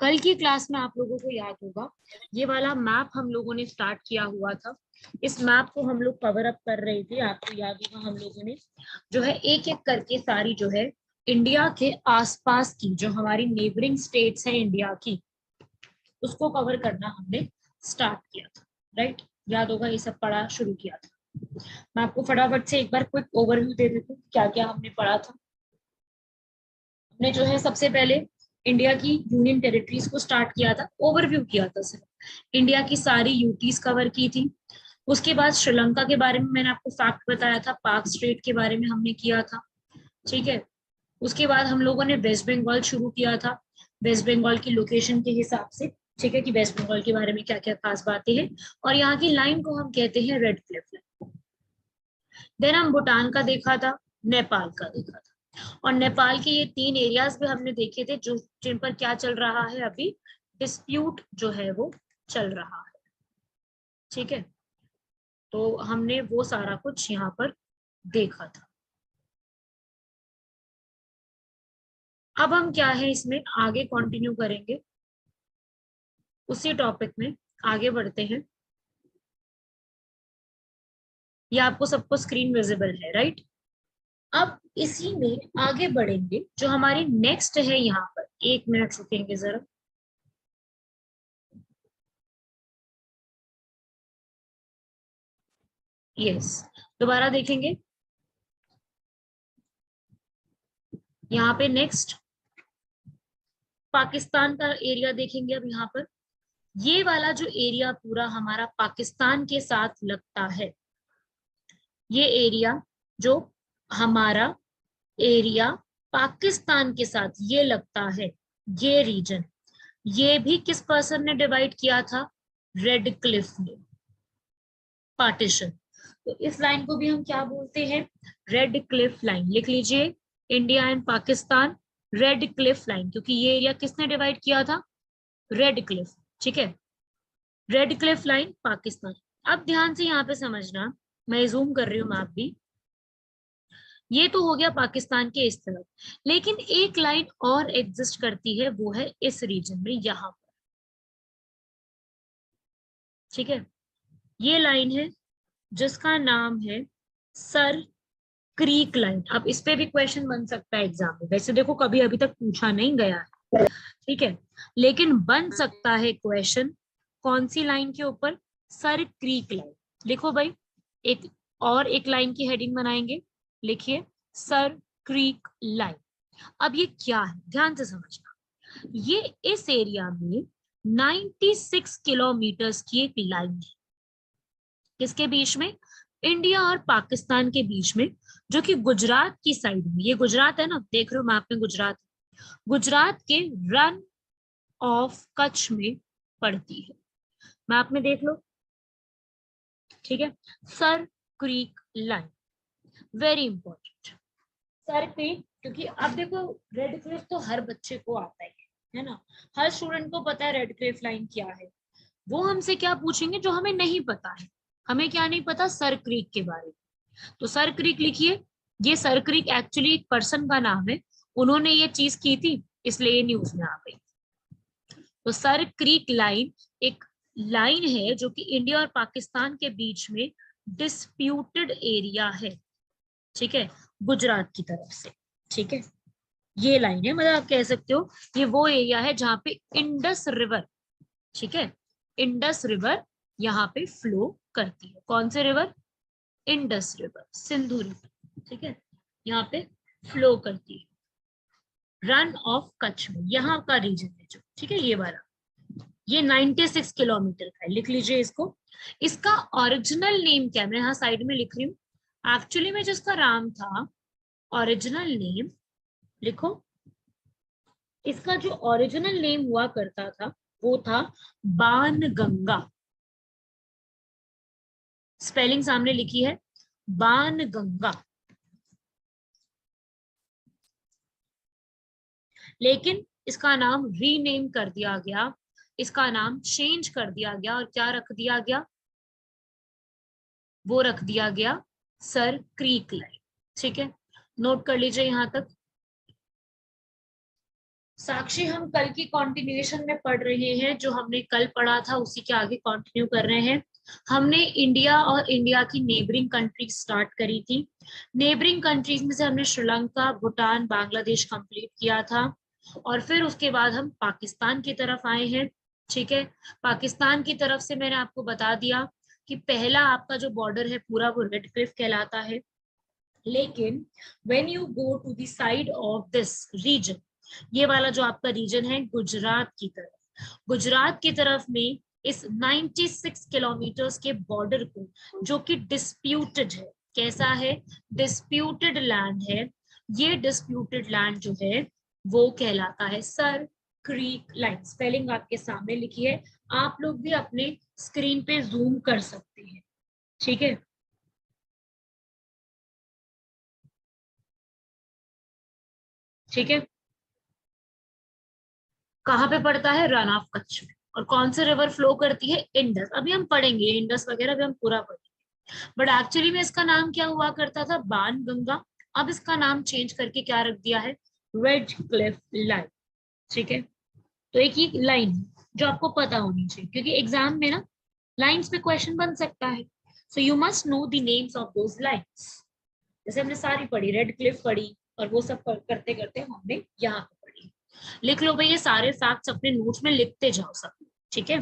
कल की क्लास में आप लोगों को याद होगा ये वाला मैप हम लोगों ने स्टार्ट किया हुआ था। इस मैप को हम लोग कवर अप कर रहे थे, आपको याद होगा हम लोगों ने जो है एक एक करके सारी जो है इंडिया के आसपास की जो हमारी नेबरिंग स्टेट्स हैं इंडिया की, उसको कवर करना हमने स्टार्ट किया था। राइट, याद होगा ये सब पढ़ा शुरू किया था। मैं आपको फटाफट से एक बार क्विक ओवरव्यू दे देती हूँ क्या क्या हमने पढ़ा था। हमने जो है सबसे पहले इंडिया की यूनियन टेरिटरीज को स्टार्ट किया था, ओवरव्यू किया था, सिर्फ इंडिया की सारी यूटीज कवर की थी। उसके बाद श्रीलंका के बारे में मैंने आपको फैक्ट बताया था, पाक स्ट्रेट के बारे में हमने किया था। ठीक है, उसके बाद हम लोगों ने वेस्ट बंगाल शुरू किया था, वेस्ट बंगाल की लोकेशन के हिसाब से। ठीक है, कि वेस्ट बंगाल के बारे में क्या क्या खास बातें हैं, और यहाँ की लाइन को हम कहते हैं रेड क्लिफ लाइन। देन हम भूटान का देखा था, नेपाल का देखा था, और नेपाल के ये 3 एरियाज भी हमने देखे थे जो जिन पर क्या चल रहा है, अभी डिस्प्यूट जो है वो चल रहा है। ठीक है, तो हमने वो सारा कुछ यहाँ पर देखा था। अब हम क्या है इसमें आगे कंटिन्यू करेंगे, उसी टॉपिक में आगे बढ़ते हैं। ये आपको सबको स्क्रीन विजिबल है, राइट। अब इसी में आगे बढ़ेंगे, जो हमारी नेक्स्ट है यहाँ पर, 1 मिनट रुकेंगे जरा। यस, दोबारा देखेंगे यहाँ पे। नेक्स्ट पाकिस्तान का एरिया देखेंगे। अब यहाँ पर ये वाला जो एरिया पूरा हमारा पाकिस्तान के साथ लगता है, ये एरिया जो हमारा एरिया पाकिस्तान के साथ ये लगता है, ये रीजन, ये भी किस पर्सन ने डिवाइड किया था? रेड क्लिफ ने, पार्टीशन। तो इस लाइन को भी हम क्या बोलते हैं? Red Cliff line. लिख लीजिए, India and Pakistan red Cliff line, क्योंकि ये एरिया किसने डिवाइड किया था? Red Cliff. ठीक है, रेड क्लिफ लाइन पाकिस्तान। अब ध्यान से यहाँ पे समझना, मैं जूम कर रही हूँ मैप भी। ये तो हो गया पाकिस्तान के इस तरफ, लेकिन एक लाइन और एग्जिस्ट करती है, वो है इस रीजन में यहाँ पर। ठीक है, ये लाइन है जिसका नाम है सर क्रीक लाइन। अब इस पे भी क्वेश्चन बन सकता है एग्जाम में, वैसे देखो कभी अभी तक पूछा नहीं गया है, ठीक है, लेकिन बन सकता है क्वेश्चन। कौन सी लाइन के ऊपर? Sir creek line. लिखो भाई, एक और एक लाइन की हेडिंग बनाएंगे, लिखिए सर क्रीक लाइन। अब ये क्या है, ध्यान से समझना। ये इस एरिया में 96 किलोमीटर्स की एक लाइन है। किसके बीच में? इंडिया और पाकिस्तान के बीच में, जो कि गुजरात की साइड में, ये गुजरात है ना, देख रहे हो मैप में गुजरात, गुजरात के रन ऑफ कच्छ में पड़ती है। मैप में देख लो, ठीक है। Sir creek line, very important. Sir creek, क्योंकि अब देखो रेड क्लिफ तो हर बच्चे को आता है ना, हर स्टूडेंट को पता है रेड क्लिफ लाइन क्या है। वो हमसे क्या पूछेंगे जो हमें नहीं पता है? हमें क्या नहीं पता? सर क्रीक के बारे में। तो सर क्रीक लिखिए, ये सर क्रीक एक्चुअली एक पर्सन का नाम है, उन्होंने ये चीज की थी, इसलिए ये न्यूज में आ गई। तो सर क्रीक लाइन एक लाइन है जो कि इंडिया और पाकिस्तान के बीच में डिस्प्यूटेड एरिया है। ठीक है, गुजरात की तरफ से। ठीक है, ये लाइन है, मतलब आप कह सकते हो ये वो एरिया है जहां पे इंडस रिवर, ठीक है, इंडस रिवर यहाँ पे फ्लो करती है। कौन से river? Indus river, Sindhu river. ठीक है, यहाँ पे फ्लो करती है रन ऑफ कच्छ में, यहाँ का रीजन है जो, ठीक है, ये वाला। ये 96 किलोमीटर का है, लिख लीजिए इसको। इसका ओरिजिनल नेम क्या है, मैं यहाँ साइड में लिख रही हूँ। एक्चुअली में जिसका नाम था, ओरिजिनल नेम लिखो, इसका जो ओरिजिनल नेम हुआ करता था वो था बाण गंगा। स्पेलिंग सामने लिखी है, बाण गंगा। लेकिन इसका नाम रीनेम कर दिया गया, इसका नाम चेंज कर दिया गया, और क्या रख दिया गया? वो रख दिया गया सर क्रीक लाइन। ठीक है, नोट कर लीजिए यहां तक, साक्षी, हम कल की कंटिन्यूएशन में पढ़ रहे हैं, जो हमने कल पढ़ा था उसी के आगे कंटिन्यू कर रहे हैं। हमने इंडिया और इंडिया की नेबरिंग कंट्रीज स्टार्ट करी थी। नेबरिंग कंट्रीज में से हमने श्रीलंका, भूटान, बांग्लादेश कंप्लीट किया था, और फिर उसके बाद हम पाकिस्तान की तरफ आए हैं। ठीक है, पाकिस्तान की तरफ से मैंने आपको बता दिया कि पहला आपका जो बॉर्डर है पूरा वो रेड क्लिफ कहलाता है। लेकिन when you go to the side of this region, ये वाला जो आपका रीजन है गुजरात की तरफ, गुजरात की तरफ में इस 96 किलोमीटर्स के बॉर्डर को, जो कि डिस्प्यूटेड है, कैसा है, डिस्प्यूटेड लैंड है, ये डिस्प्यूटेड लैंड जो है वो कहलाता है सर क्रीक लाइन। स्पेलिंग आपके सामने लिखी है, आप लोग भी अपने स्क्रीन पे जूम कर सकते हैं। ठीक है, ठीक है। कहाँ पे पड़ता है, रन ऑफ कच्छ में। और कौन से रिवर फ्लो करती है, इंडस। अभी हम पढ़ेंगे इंडस वगैरह, भी हम पूरा पढ़ेंगे। बट एक्चुअली में इसका नाम क्या हुआ करता था, बाण गंगा। अब इसका नाम चेंज करके क्या रख दिया है, रेड क्लिफ लाइन। ठीक है, तो एक ही लाइन जो आपको पता होनी चाहिए, क्योंकि एग्जाम में ना लाइंस पे क्वेश्चन बन सकता है। So you must know the names of those lines. जैसे हमने सारी पढ़ी, रेड क्लिफ पढ़ी, और वो सब करते करते हमने यहाँ पे पढ़ी। लिख लो भाई, ये सारे फैक्ट्स अपने नोट्स में लिखते जाओ सब। ठीक है,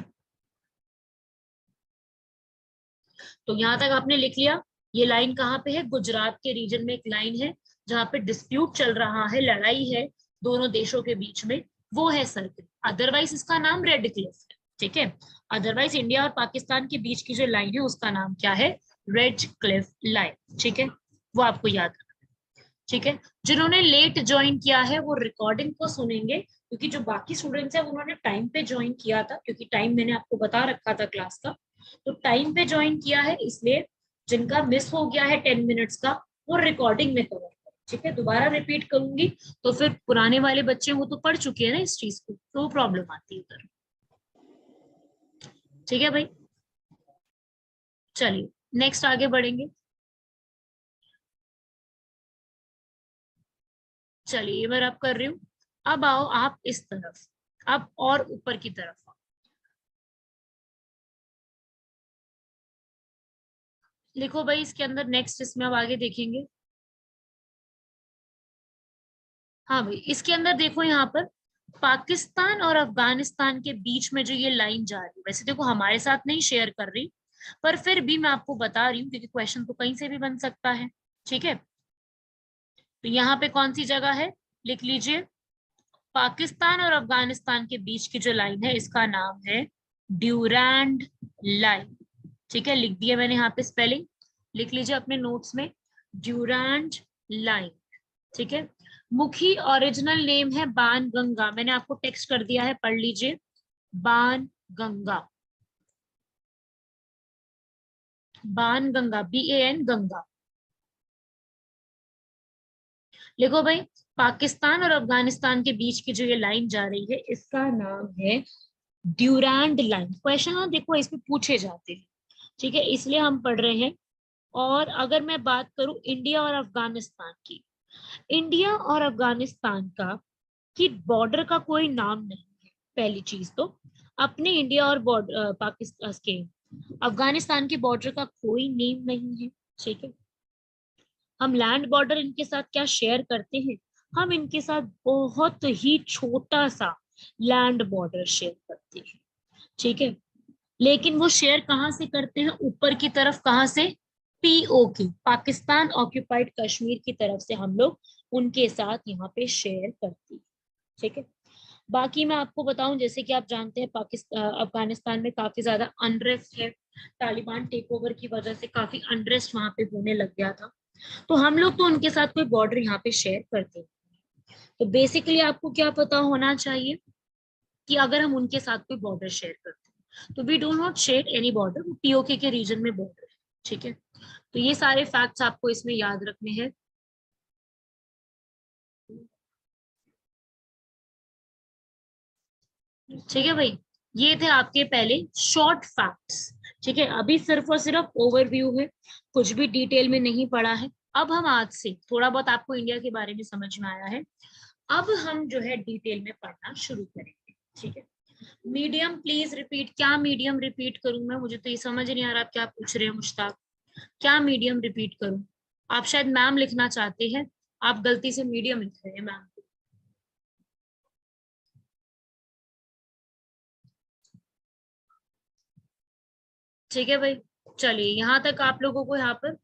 तो यहां तक आपने लिख लिया। ये लाइन कहाँ पे है, गुजरात के रीजन में एक लाइन है जहां पे डिस्प्यूट चल रहा है, लड़ाई है दोनों देशों के बीच में, वो है सर्किल। अदरवाइज इसका नाम रेड क्लिफ है। ठीक है, अदरवाइज इंडिया और पाकिस्तान के बीच की जो लाइन है उसका नाम क्या है, रेड क्लिफ लाइन। ठीक है, वो आपको याद रखना। ठीक है, जिन्होंने लेट ज्वाइन किया है वो रिकॉर्डिंग को सुनेंगे, क्योंकि जो बाकी स्टूडेंट्स हैं उन्होंने टाइम पे ज्वाइन किया था, क्योंकि टाइम मैंने आपको बता रखा था क्लास का। तो टाइम पे ज्वाइन किया है, इसलिए जिनका मिस हो गया है 10 मिनट्स का, वो रिकॉर्डिंग में कवर करें। ठीक है, दोबारा रिपीट करूंगी तो फिर पुराने वाले बच्चे वो तो पढ़ चुके हैं ना इस चीज को, तो वो प्रॉब्लम आती है उधर। ठीक है भाई, चलिए नेक्स्ट आगे बढ़ेंगे। चलिए ये बार आप कर रही हूँ। अब आओ आप इस तरफ, अब और ऊपर की तरफ आओ। लिखो भाई इसके अंदर नेक्स्ट, इसमें अब आगे देखेंगे। हाँ भाई, इसके अंदर देखो यहाँ पर पाकिस्तान और अफगानिस्तान के बीच में जो ये लाइन जा रही है, वैसे देखो हमारे साथ नहीं शेयर कर रही, पर फिर भी मैं आपको बता रही हूँ क्योंकि क्वेश्चन तो कहीं से भी बन सकता है। ठीक है, तो यहाँ पे कौन सी जगह है, लिख लीजिए। पाकिस्तान और अफगानिस्तान के बीच की जो लाइन है इसका नाम है ड्यूरैंड लाइन। ठीक है, लिख दिया मैंने यहाँ पे स्पेलिंग, लिख लीजिए अपने नोट्स में, ड्यूरैंड लाइन। ठीक है, मुखी ओरिजिनल नेम है बाण गंगा, मैंने आपको टेक्स्ट कर दिया है, पढ़ लीजिए। बाण गंगा, बाण गंगा, BAN गंगा। लिखो भाई, पाकिस्तान और अफगानिस्तान के बीच की जो ये लाइन जा रही है इसका नाम है ड्यूरैंड लाइन। क्वेश्चन ना देखो इसमें पूछे जाते हैं, ठीक है, इसलिए हम पढ़ रहे हैं। और अगर मैं बात करूं इंडिया और अफगानिस्तान की, इंडिया और अफगानिस्तान का कि बॉर्डर का कोई नाम नहीं है। पहली चीज तो अपने इंडिया और बॉर्डर पाकिस्तान के अफगानिस्तान के बॉर्डर का कोई नेम नहीं है। ठीक है, हम लैंड बॉर्डर इनके साथ क्या शेयर करते हैं, हम इनके साथ बहुत ही छोटा सा लैंड बॉर्डर शेयर करते हैं। ठीक है, लेकिन वो शेयर कहाँ से करते हैं, ऊपर की तरफ, कहाँ से, POK, पाकिस्तान ऑक्यूपाइड कश्मीर की तरफ से हम लोग उनके साथ यहाँ पे शेयर करते हैं। ठीक है, बाकी मैं आपको बताऊं, जैसे कि आप जानते हैं पाकिस्तान अफगानिस्तान में काफी ज्यादा अनरेस्ट है, तालिबान टेक ओवर की वजह से काफी अनरेस्ट वहां पे होने लग गया था। तो हम लोग तो उनके साथ कोई बॉर्डर यहाँ पे शेयर करते हैं। तो बेसिकली आपको क्या पता होना चाहिए कि अगर हम उनके साथ कोई बॉर्डर शेयर करते हैं तो we do not share any border, वो POK के रीजन में बॉर्डर है। ठीक है, तो ये सारे फैक्ट्स आपको इसमें याद रखने हैं। ठीक है भाई, ये थे आपके पहले शॉर्ट फैक्ट्स। ठीक है, अभी सिर्फ और सिर्फ ओवरव्यू है, कुछ भी डिटेल में नहीं पढ़ा है। अब हम आज से थोड़ा बहुत आपको इंडिया के बारे में समझ में आया है, अब हम जो है डिटेल में पढ़ना शुरू करेंगे, ठीक है। मीडियम प्लीज रिपीट, क्या मीडियम रिपीट करूं मैं, मुझे तो ये समझ नहीं आ रहा आप क्या पूछ रहे हैं मुश्ताक, क्या मीडियम रिपीट करूं। आप शायद मैम लिखना चाहते हैं, आप गलती से मीडियम लिख रहे हैं मैम। ठीक है भाई, चलिए यहां तक आप लोगों को यहाँ पर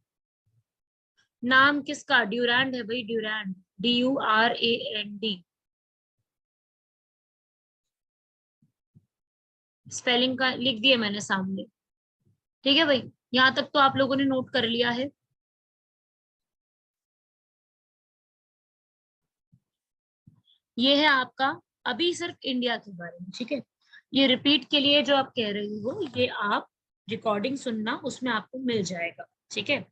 नाम किसका, ड्यूरैंड है भाई, ड्यूरैंड, DURAND। स्पेलिंग का लिख दिया मैंने सामने, ठीक है भाई, यहाँ तक तो आप लोगों ने नोट कर लिया है। ये है आपका अभी सिर्फ इंडिया के बारे में, ठीक है। ये रिपीट के लिए जो आप कह रही हो, ये आप रिकॉर्डिंग सुनना, उसमें आपको मिल जाएगा, ठीक है।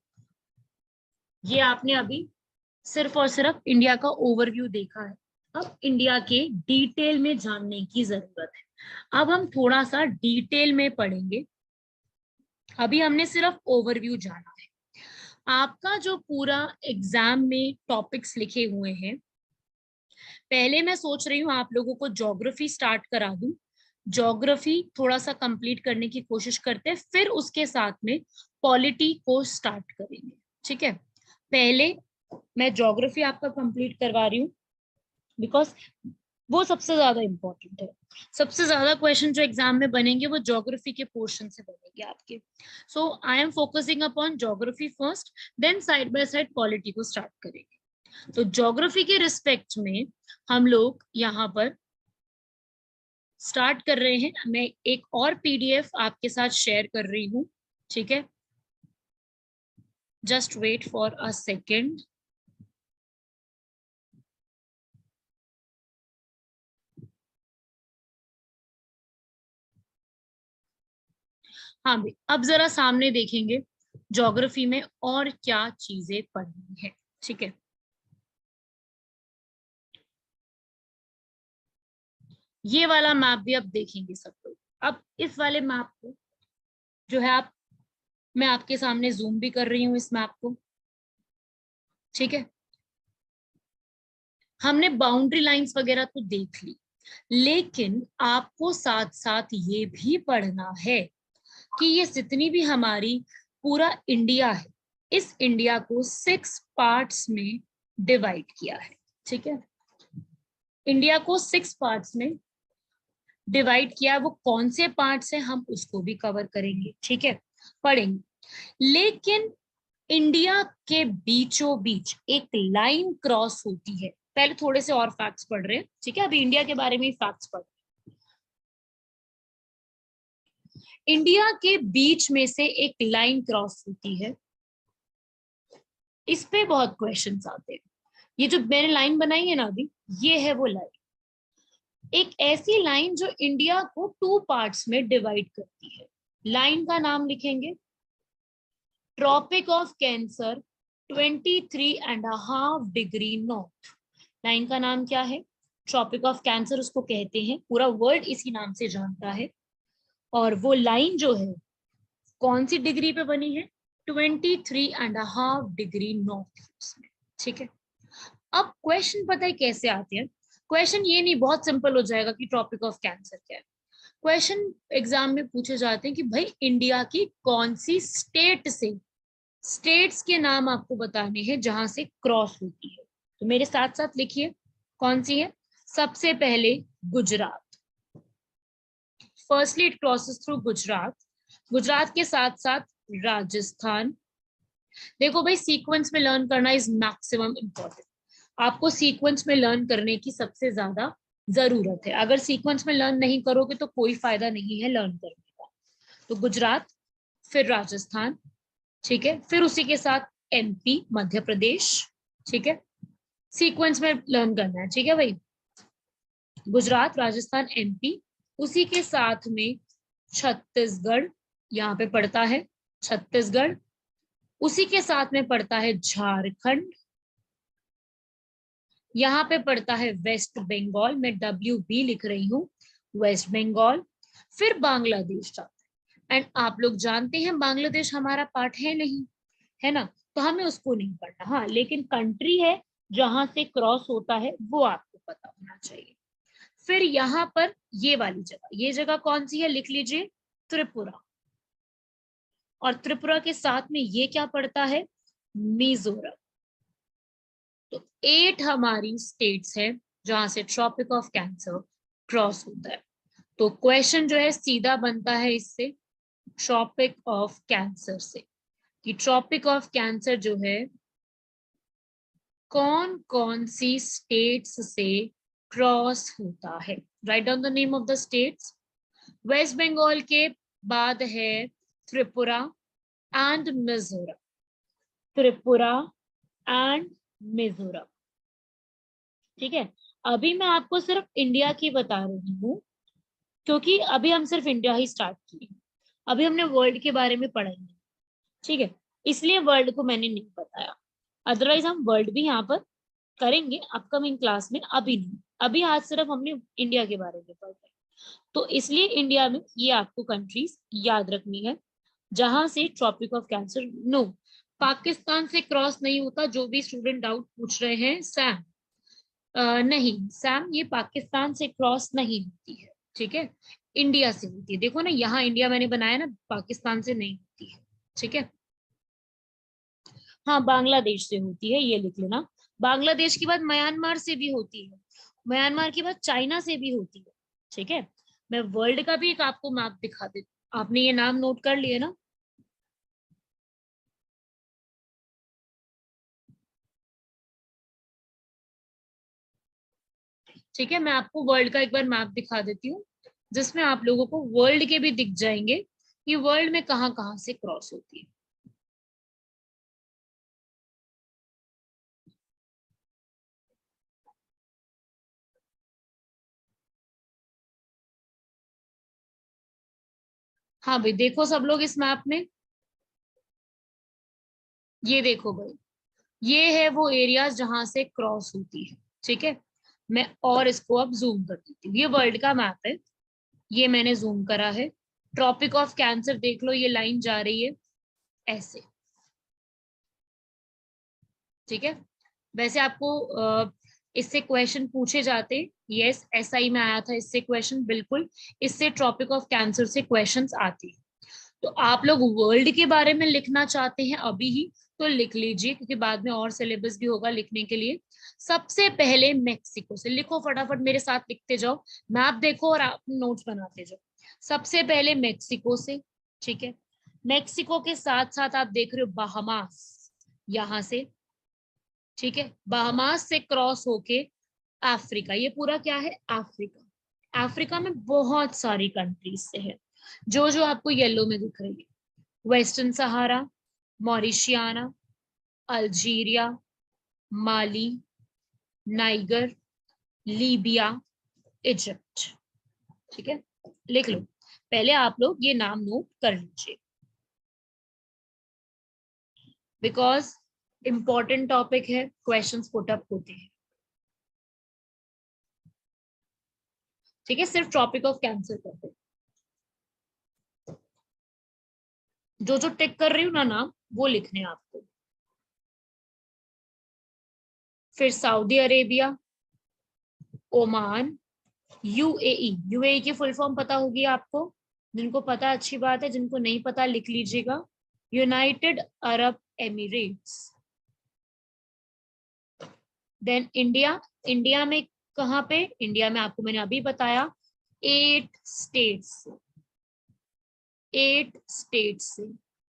ये आपने अभी सिर्फ और सिर्फ इंडिया का ओवरव्यू देखा है, अब इंडिया के डिटेल में जानने की जरूरत है। अब हम थोड़ा सा डिटेल में पढ़ेंगे, अभी हमने सिर्फ ओवरव्यू जाना है। आपका जो पूरा एग्जाम में टॉपिक्स लिखे हुए हैं, पहले मैं सोच रही हूँ आप लोगों को ज्योग्राफी स्टार्ट करा दूं, ज्योग्राफी थोड़ा सा कंप्लीट करने की कोशिश करते हैं, फिर उसके साथ में पॉलिटी को स्टार्ट करेंगे, ठीक है। पहले मैं ज्योग्राफी आपका कंप्लीट करवा रही हूँ, बिकॉज वो सबसे ज्यादा इंपॉर्टेंट है। सबसे ज्यादा क्वेश्चन जो एग्जाम में बनेंगे वो ज्योग्राफी के पोर्शन से बनेंगे आपके। So I am focusing upon geography first, then side by side polity को स्टार्ट करेंगे। तो ज्योग्राफी के रिस्पेक्ट में हम लोग यहाँ पर स्टार्ट कर रहे हैं। मैं एक और PDF आपके साथ शेयर कर रही हूँ, ठीक है, just wait for a second. हाँ भाई, अब जरा सामने देखेंगे ज्योग्राफी में और क्या चीजें पढ़नी है, ठीक है। ये वाला मैप भी अब देखेंगे सब लोग। अब इस वाले मैप को जो है आप, मैं आपके सामने जूम भी कर रही हूँ इस मैप को, ठीक है। हमने बाउंड्री लाइंस वगैरह तो देख ली, लेकिन आपको साथ साथ ये भी पढ़ना है कि ये जितनी भी हमारी पूरा इंडिया है, इस इंडिया को 6 पार्ट्स में डिवाइड किया है, ठीक है। इंडिया को 6 पार्ट्स में डिवाइड किया, वो कौन से पार्ट्स हैं हम उसको भी कवर करेंगे, ठीक है, पढ़ेंगे। लेकिन इंडिया के बीचों बीच एक लाइन क्रॉस होती है, पहले थोड़े से और फैक्ट्स पढ़ रहे हैं, ठीक है, अभी इंडिया के बारे में फैक्ट्स पढ़। इंडिया के बीच में से एक लाइन क्रॉस होती है, इस पे बहुत क्वेश्चंस आते हैं। ये जो मैंने लाइन बनाई है ना अभी, ये है वो लाइन, एक ऐसी लाइन जो इंडिया को 2 पार्ट्स में डिवाइड करती है। लाइन का नाम लिखेंगे tropic of cancer 23.5 degree north. Line का नाम क्या है, ट्रॉपिक ऑफ कैंसर उसको कहते हैं, पूरा वर्ल्ड इसी नाम से जानता है। और वो लाइन जो है कौन सी डिग्री पे बनी है, 23.5 डिग्री नॉर्थ में, ठीक है। अब क्वेश्चन पता है कैसे आते हैं, क्वेश्चन ये नहीं बहुत सिंपल हो जाएगा कि ट्रॉपिक ऑफ कैंसर क्या है। क्वेश्चन एग्जाम में पूछे जाते हैं कि भाई इंडिया की कौन सी स्टेट से, स्टेट्स के नाम आपको बताने हैं जहां से क्रॉस होती है, तो मेरे साथ साथ लिखिए कौन सी है। सबसे पहले Gujarat, firstly it crosses through Gujarat, Gujarat के साथ साथ राजस्थान। देखो भाई सीक्वेंस में लर्न करना इज मैक्सिमम इम्पोर्टेंट, आपको सीक्वेंस में लर्न करने की सबसे ज्यादा जरूरत है, अगर सीक्वेंस में लर्न नहीं करोगे तो कोई फायदा नहीं है लर्न करने का। तो गुजरात, फिर राजस्थान, ठीक है, फिर उसी के साथ MP मध्य प्रदेश, ठीक है, सीक्वेंस में लर्न करना है, ठीक है भाई। गुजरात, राजस्थान, MP, उसी के साथ में छत्तीसगढ़ यहाँ पे पड़ता है, छत्तीसगढ़, उसी के साथ में पड़ता है झारखंड, यहाँ पे पड़ता है वेस्ट बंगाल, मैं WB लिख रही हूँ, वेस्ट बंगाल, फिर बांग्लादेश आता है। एंड आप लोग जानते हैं बांग्लादेश हमारा पार्ट है नहीं, है ना, तो हमें उसको नहीं पढ़ना, हाँ लेकिन कंट्री है जहां से क्रॉस होता है वो आपको पता होना चाहिए। फिर यहाँ पर ये वाली जगह, ये जगह कौन सी है लिख लीजिए, त्रिपुरा। और त्रिपुरा के साथ में ये क्या पड़ता है, मिजोरम। तो 8 हमारी स्टेट्स है जहां से ट्रॉपिक ऑफ कैंसर क्रॉस होता है। तो क्वेश्चन जो है सीधा बनता है इससे, ट्रॉपिक ऑफ कैंसर से, कि ट्रॉपिक ऑफ कैंसर जो है कौन कौन सी स्टेट्स से क्रॉस होता है। Write down the name of the states. West Bengal के बाद है त्रिपुरा एंड मिजोरम, त्रिपुरा एंड मिजोरम। ठीक है, अभी मैं आपको सिर्फ इंडिया की बता रही हूँ, क्योंकि अभी हम सिर्फ इंडिया ही स्टार्ट किए, अभी हमने वर्ल्ड के बारे में पढ़ा ही नहीं। ठीक है, इसलिए वर्ल्ड को मैंने नहीं बताया, अदरवाइज हम वर्ल्ड भी यहाँ पर करेंगे अपकमिंग क्लास में, अभी नहीं। अभी आज सिर्फ हमने इंडिया के बारे में पढ़ा है, तो इसलिए इंडिया में ये आपको कंट्रीज याद रखनी है जहां से tropic of cancer, no Pakistan से क्रॉस नहीं होता। जो भी स्टूडेंट डाउट पूछ रहे हैं सैम, नहीं सैम, ये पाकिस्तान से क्रॉस नहीं होती है। ठीक है, इंडिया से होती है। देखो ना यहाँ इंडिया मैंने बनाया ना, पाकिस्तान से नहीं होती है। ठीक है, हाँ बांग्लादेश से होती है, ये लिख लेना। बांग्लादेश के बाद म्यांमार से भी होती है, म्यांमार के बाद चाइना से भी होती है। ठीक है, मैं वर्ल्ड का भी एक आपको मैप दिखा देती हूँ। आपने ये नाम नोट कर लिए ना। ठीक है, मैं आपको वर्ल्ड का एक बार मैप दिखा देती हूँ, जिसमें आप लोगों को वर्ल्ड के भी दिख जाएंगे कि वर्ल्ड में कहाँ कहाँ से क्रॉस होती है। हाँ भाई देखो सब लोग इस मैप में, ये देखो भाई, ये है वो एरियाज जहां से क्रॉस होती है। ठीक है, मैं और इसको अब जूम कर देती हूँ। ये वर्ल्ड का मैप है, ये मैंने जूम करा है। ट्रॉपिक ऑफ कैंसर देख लो, ये लाइन जा रही है ऐसे। ठीक है, वैसे आपको इससे क्वेश्चन पूछे जाते, यस एसआई में आया था इससे क्वेश्चन, बिल्कुल इससे ट्रॉपिक ऑफ कैंसर से क्वेश्चंस आते हैं। तो आप लोग वर्ल्ड के बारे में लिखना चाहते हैं अभी ही तो लिख लीजिए, क्योंकि बाद में और सिलेबस भी होगा लिखने के लिए। सबसे पहले मेक्सिको से लिखो, फटाफट मेरे साथ लिखते जाओ, मैप देखो और आप नोट्स बनाते जाओ। सबसे पहले मेक्सिको से। ठीक है, मेक्सिको के साथ साथ आप देख रहे हो बहामास, यहां से। ठीक है, बहामास से क्रॉस होके अफ्रीका, ये पूरा क्या है अफ्रीका। अफ्रीका में बहुत सारी कंट्रीज से है, जो जो आपको येलो में दिख रही है, वेस्टर्न सहारा, मॉरिशियाना, अल्जीरिया, माली, नाइगर, लीबिया, इजिप्ट। ठीक है, लिख लो, पहले आप लोग ये नाम नोट कर लीजिए, बिकॉज इंपॉर्टेंट टॉपिक है, क्वेश्चंस पुट अप होते हैं। ठीक है, सिर्फ टॉपिक ऑफ कैंसर करते हैं। जो जो टिक कर रही हूँ ना नाम, वो लिखने हैं आपको। फिर Saudi Arabia, Oman, UAE. UAE की फुल फॉर्म पता होगी आपको, जिनको पता अच्छी बात है, जिनको नहीं पता लिख लीजिएगा, United Arab Emirates. Then India, India में कहाँ पे, इंडिया में आपको मैंने अभी बताया 8 स्टेट्स, 8 स्टेट्स से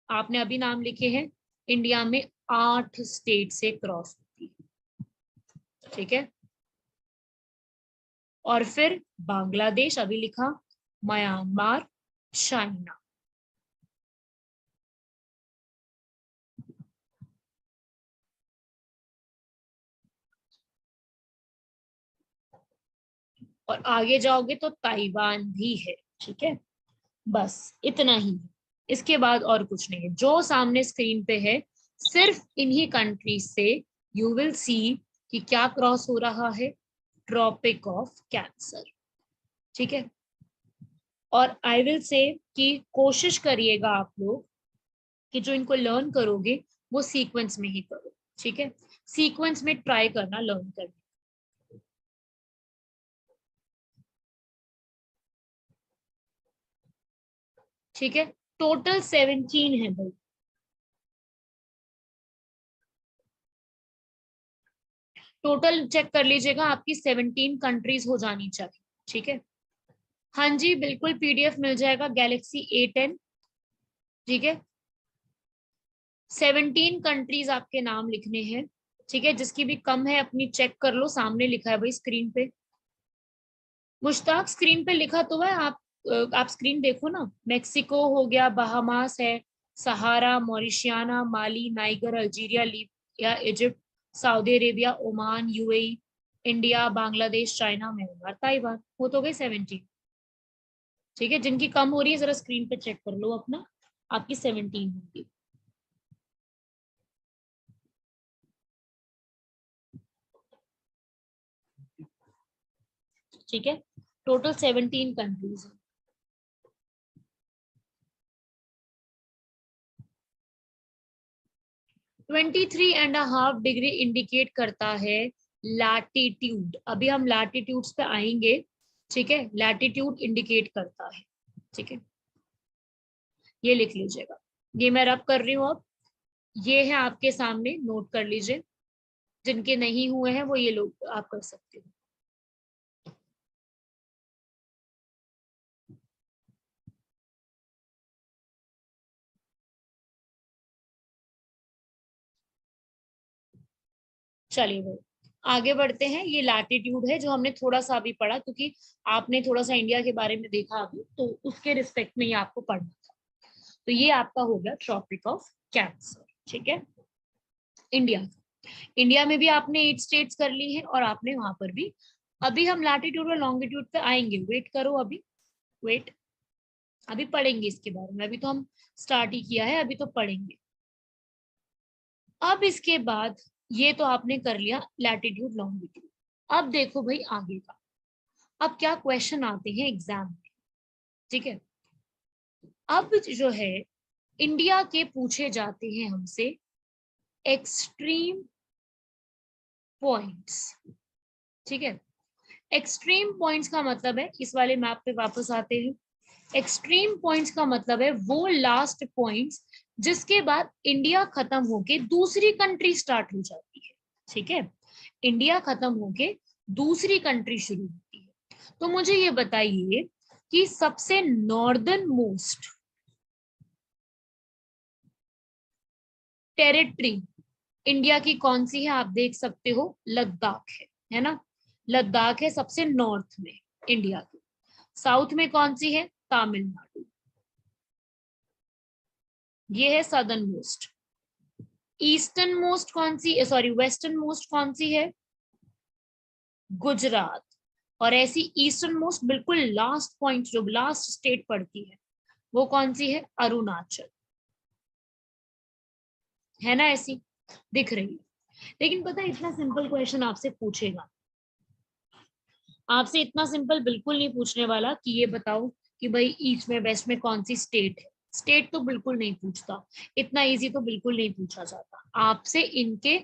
आपने अभी नाम लिखे हैं। इंडिया में 8 स्टेट से क्रॉस होती है। ठीक है, और फिर बांग्लादेश अभी लिखा, म्यांमार, चाइना। और आगे जाओगे तो ताइवान भी है। ठीक है, बस इतना ही, इसके बाद और कुछ नहीं है। जो सामने स्क्रीन पे है सिर्फ इन्हीं कंट्रीज से यू विल सी कि क्या क्रॉस हो रहा है, ट्रॉपिक ऑफ कैंसर। ठीक है, और आई विल से कि कोशिश करिएगा आप लोग कि जो इनको लर्न करोगे वो सीक्वेंस में ही करो। ठीक है, सीक्वेंस में ट्राई करना लर्न करना। ठीक है, टोटल 17 है भाई। टोटल चेक कर लीजिएगा, आपकी 17 कंट्रीज हो जानी चाहिए। ठीक है, हाँ जी बिल्कुल, पीडीएफ मिल जाएगा गैलेक्सी A10। ठीक है, 17 कंट्रीज आपके नाम लिखने हैं। ठीक है, जिसकी भी कम है अपनी चेक कर लो, सामने लिखा है भाई स्क्रीन पे। मुश्ताक स्क्रीन पे लिखा तो है, आप स्क्रीन देखो ना। मेक्सिको हो गया, बहामास है, Sahara, Mauritania, Mali, Niger, Algeria, Libya, Egypt, Saudi Arabia, Oman, UAE, India, Bangladesh, China, Myanmar, Taiwan. वो तो गई 17। ठीक है, जिनकी कम हो रही है जरा स्क्रीन पे चेक कर लो अपना, आपकी 17 होगी। ठीक है, टोटल 17 कंट्रीज। 23.5 डिग्री इंडिकेट करता है लैटिट्यूड। अभी हम लैटिट्यूड्स पे आएंगे। ठीक है, लैटिट्यूड इंडिकेट करता है। ठीक है, ये लिख लीजिएगा, ये मैं रब कर रही हूँ अब। ये है आपके सामने, नोट कर लीजिए। जिनके नहीं हुए हैं वो ये लोग आप कर सकते हो। चलिए भाई, आगे बढ़ते हैं। ये लैटिट्यूड है जो हमने थोड़ा सा अभी पढ़ा, क्योंकि आपने थोड़ा सा इंडिया के बारे में देखा अभी, तो उसके रिस्पेक्ट में ये आपको पढ़ना था। तो ये आपका हो गया ट्रॉपिक ऑफ कैंसर। ठीक है, इंडिया। इंडिया में भी आपने 8 स्टेट्स कर ली हैं, और आपने वहां पर भी। अभी हम लैटिट्यूड और लॉन्गिट्यूड पे आएंगे, वेट करो अभी, वेट। अभी पढ़ेंगे इसके बारे में, अभी तो हम स्टार्ट ही किया है, अभी तो पढ़ेंगे। अब इसके बाद ये तो आपने कर लिया लैटिट्यूड लॉन्गिट्यूड। अब देखो भाई आगे का, अब क्या क्वेश्चन आते हैं एग्जाम में। ठीक है, अब जो है इंडिया के पूछे जाते हैं हमसे एक्सट्रीम पॉइंट्स। ठीक है, एक्सट्रीम पॉइंट्स का मतलब है, इस वाले मैप पे वापस आते हैं। एक्सट्रीम पॉइंट्स का मतलब है वो लास्ट पॉइंट्स जिसके बाद इंडिया खत्म होके दूसरी कंट्री स्टार्ट हो जाती है। ठीक है, इंडिया खत्म होके दूसरी कंट्री शुरू होती है। तो मुझे ये बताइए कि सबसे नॉर्दर्न मोस्ट टेरिटरी इंडिया की कौन सी है? आप देख सकते हो, लद्दाख है ना। लद्दाख है सबसे नॉर्थ में इंडिया की। साउथ में कौन सी है? तमिलनाडु। ये है सदर्न मोस्ट। ईस्टर्न मोस्ट कौन सी, सॉरी वेस्टर्न मोस्ट कौन सी है? गुजरात। और ऐसी ईस्टर्न मोस्ट बिल्कुल लास्ट पॉइंट, जो लास्ट स्टेट पड़ती है, वो कौन सी है? अरुणाचल। है ना, ऐसी दिख रही है। लेकिन पता है, इतना सिंपल क्वेश्चन आपसे पूछेगा, आपसे इतना सिंपल बिल्कुल नहीं पूछने वाला कि ये बताओ कि भाई ईस्ट में वेस्ट में कौन सी स्टेट है। स्टेट तो बिल्कुल नहीं पूछता, इतना इजी तो बिल्कुल नहीं पूछा जाता। आपसे इनके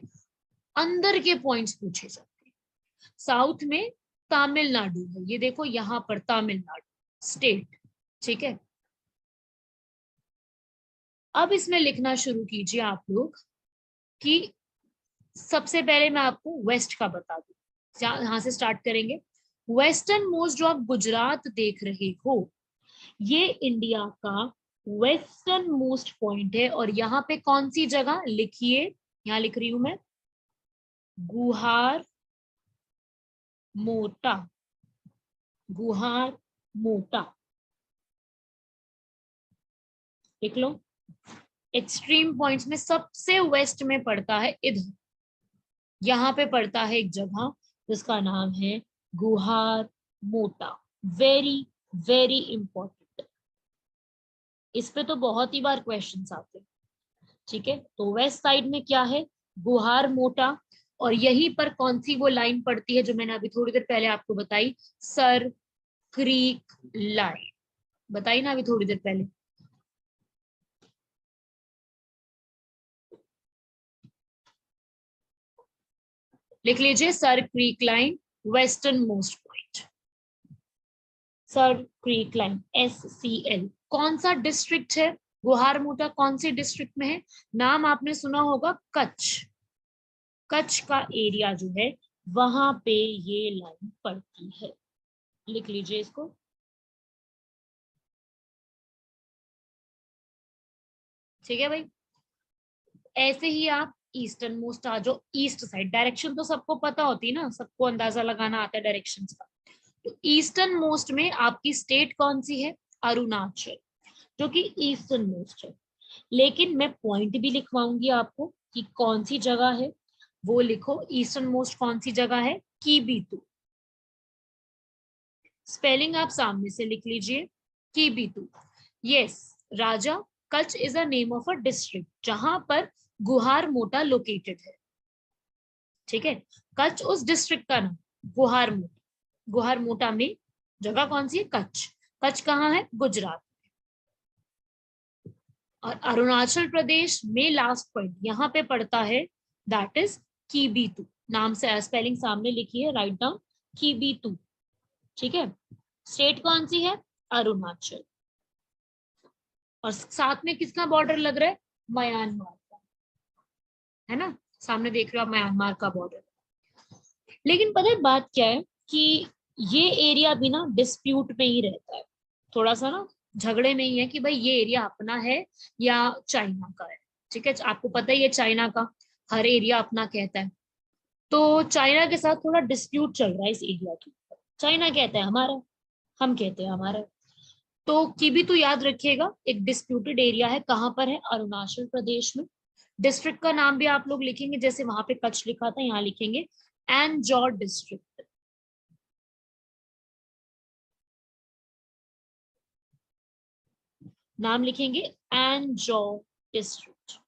अंदर के पॉइंट्स पूछे जाते हैं। साउथ में तमिलनाडु है, ये देखो यहाँ पर तमिलनाडु स्टेट। ठीक है, अब इसमें लिखना शुरू कीजिए आप लोग कि सबसे पहले मैं आपको वेस्ट का बता दूं, यहां से स्टार्ट करेंगे। वेस्टर्न मोस्ट जो आप गुजरात देख रहे हो, ये इंडिया का वेस्टर्न मोस्ट पॉइंट है। और यहाँ पे कौन सी जगह लिखिए, यहाँ लिख रही हूं मैं, गुहार मोटा। गुहार मोटा लिख लो। एक्सट्रीम पॉइंट्स में सबसे वेस्ट में पड़ता है इधर, यहाँ पे पड़ता है एक जगह जिसका नाम है गुहार मोटा। वेरी वेरी इंपॉर्टेंट, इस पे तो बहुत ही बार क्वेश्चंस आते हैं। ठीक है, तो वेस्ट साइड में क्या है? गुहार मोटा। और यहीं पर कौन सी वो लाइन पड़ती है जो मैंने अभी थोड़ी देर पहले आपको बताई? सर क्रीक लाइन, बताई ना अभी थोड़ी देर पहले। लिख लीजिए, sir creek line western most point. Sir creek line, SCL। कौन सा डिस्ट्रिक्ट है? गुहार मोटा कौन सी डिस्ट्रिक्ट में है? नाम आपने सुना होगा, कच्छ। कच्छ का एरिया जो है वहां पे ये लाइन पड़ती है। लिख लीजिए इसको। ठीक है भाई। ऐसे ही आप ईस्टर्न मोस्ट आ जाओ, ईस्ट साइड। डायरेक्शन तो सबको पता होती है ना, सबको अंदाजा लगाना आता है डायरेक्शन का। तो ईस्टर्न मोस्ट में आपकी स्टेट कौन सी है? अरुणाचल, जो कि ईस्टर्न मोस्ट है। लेकिन मैं पॉइंट भी लिखवाऊंगी आपको कि कौन सी जगह है, वो लिखो। ईस्टर्न मोस्ट कौन सी जगह है? कीबीतू। स्पेलिंग आप सामने से लिख लीजिए, कीबीतू। Yes Raja, Kutch is a name of a district जहां पर गुहार मोटा लोकेटेड है। ठीक है, कच्छ उस डिस्ट्रिक्ट का नाम, गुहार मोटा। गुहार मोटा में जगह कौन सी है? कच्छ। कच्छ कहाँ है? गुजरात। और अरुणाचल प्रदेश में लास्ट पॉइंट यहाँ पे पड़ता है, दैट इज कीबीतू। नाम से स्पेलिंग सामने लिखी है, राइट डाउन, कीबीतू। ठीक है। स्टेट कौन सी है? अरुणाचल। और साथ में किसका बॉर्डर लग रहा है? म्यांमार का, है ना। सामने देख रहे हो आप म्यांमार का बॉर्डर। लेकिन पता है बात क्या है कि ये एरिया भी ना डिस्प्यूट में ही रहता है, थोड़ा सा ना झगड़े में ही है कि भाई ये एरिया अपना है या चाइना का है। ठीक है, आपको पता ही है चाइना का हर एरिया अपना कहता है। तो चाइना के साथ थोड़ा डिस्प्यूट चल रहा है इस एरिया की। चाइना कहता है हमारा, हम कहते हैं हमारा। तो की भी तो याद रखिएगा, एक डिस्प्यूटेड एरिया है, कहाँ पर है? अरुणाचल प्रदेश में। डिस्ट्रिक्ट का नाम भी आप लोग लिखेंगे, जैसे वहां पे कच्छ लिखा था, यहाँ लिखेंगे एंजॉर डिस्ट्रिक्ट। नाम लिखेंगे एंजॉर डिस्ट्रिक्ट।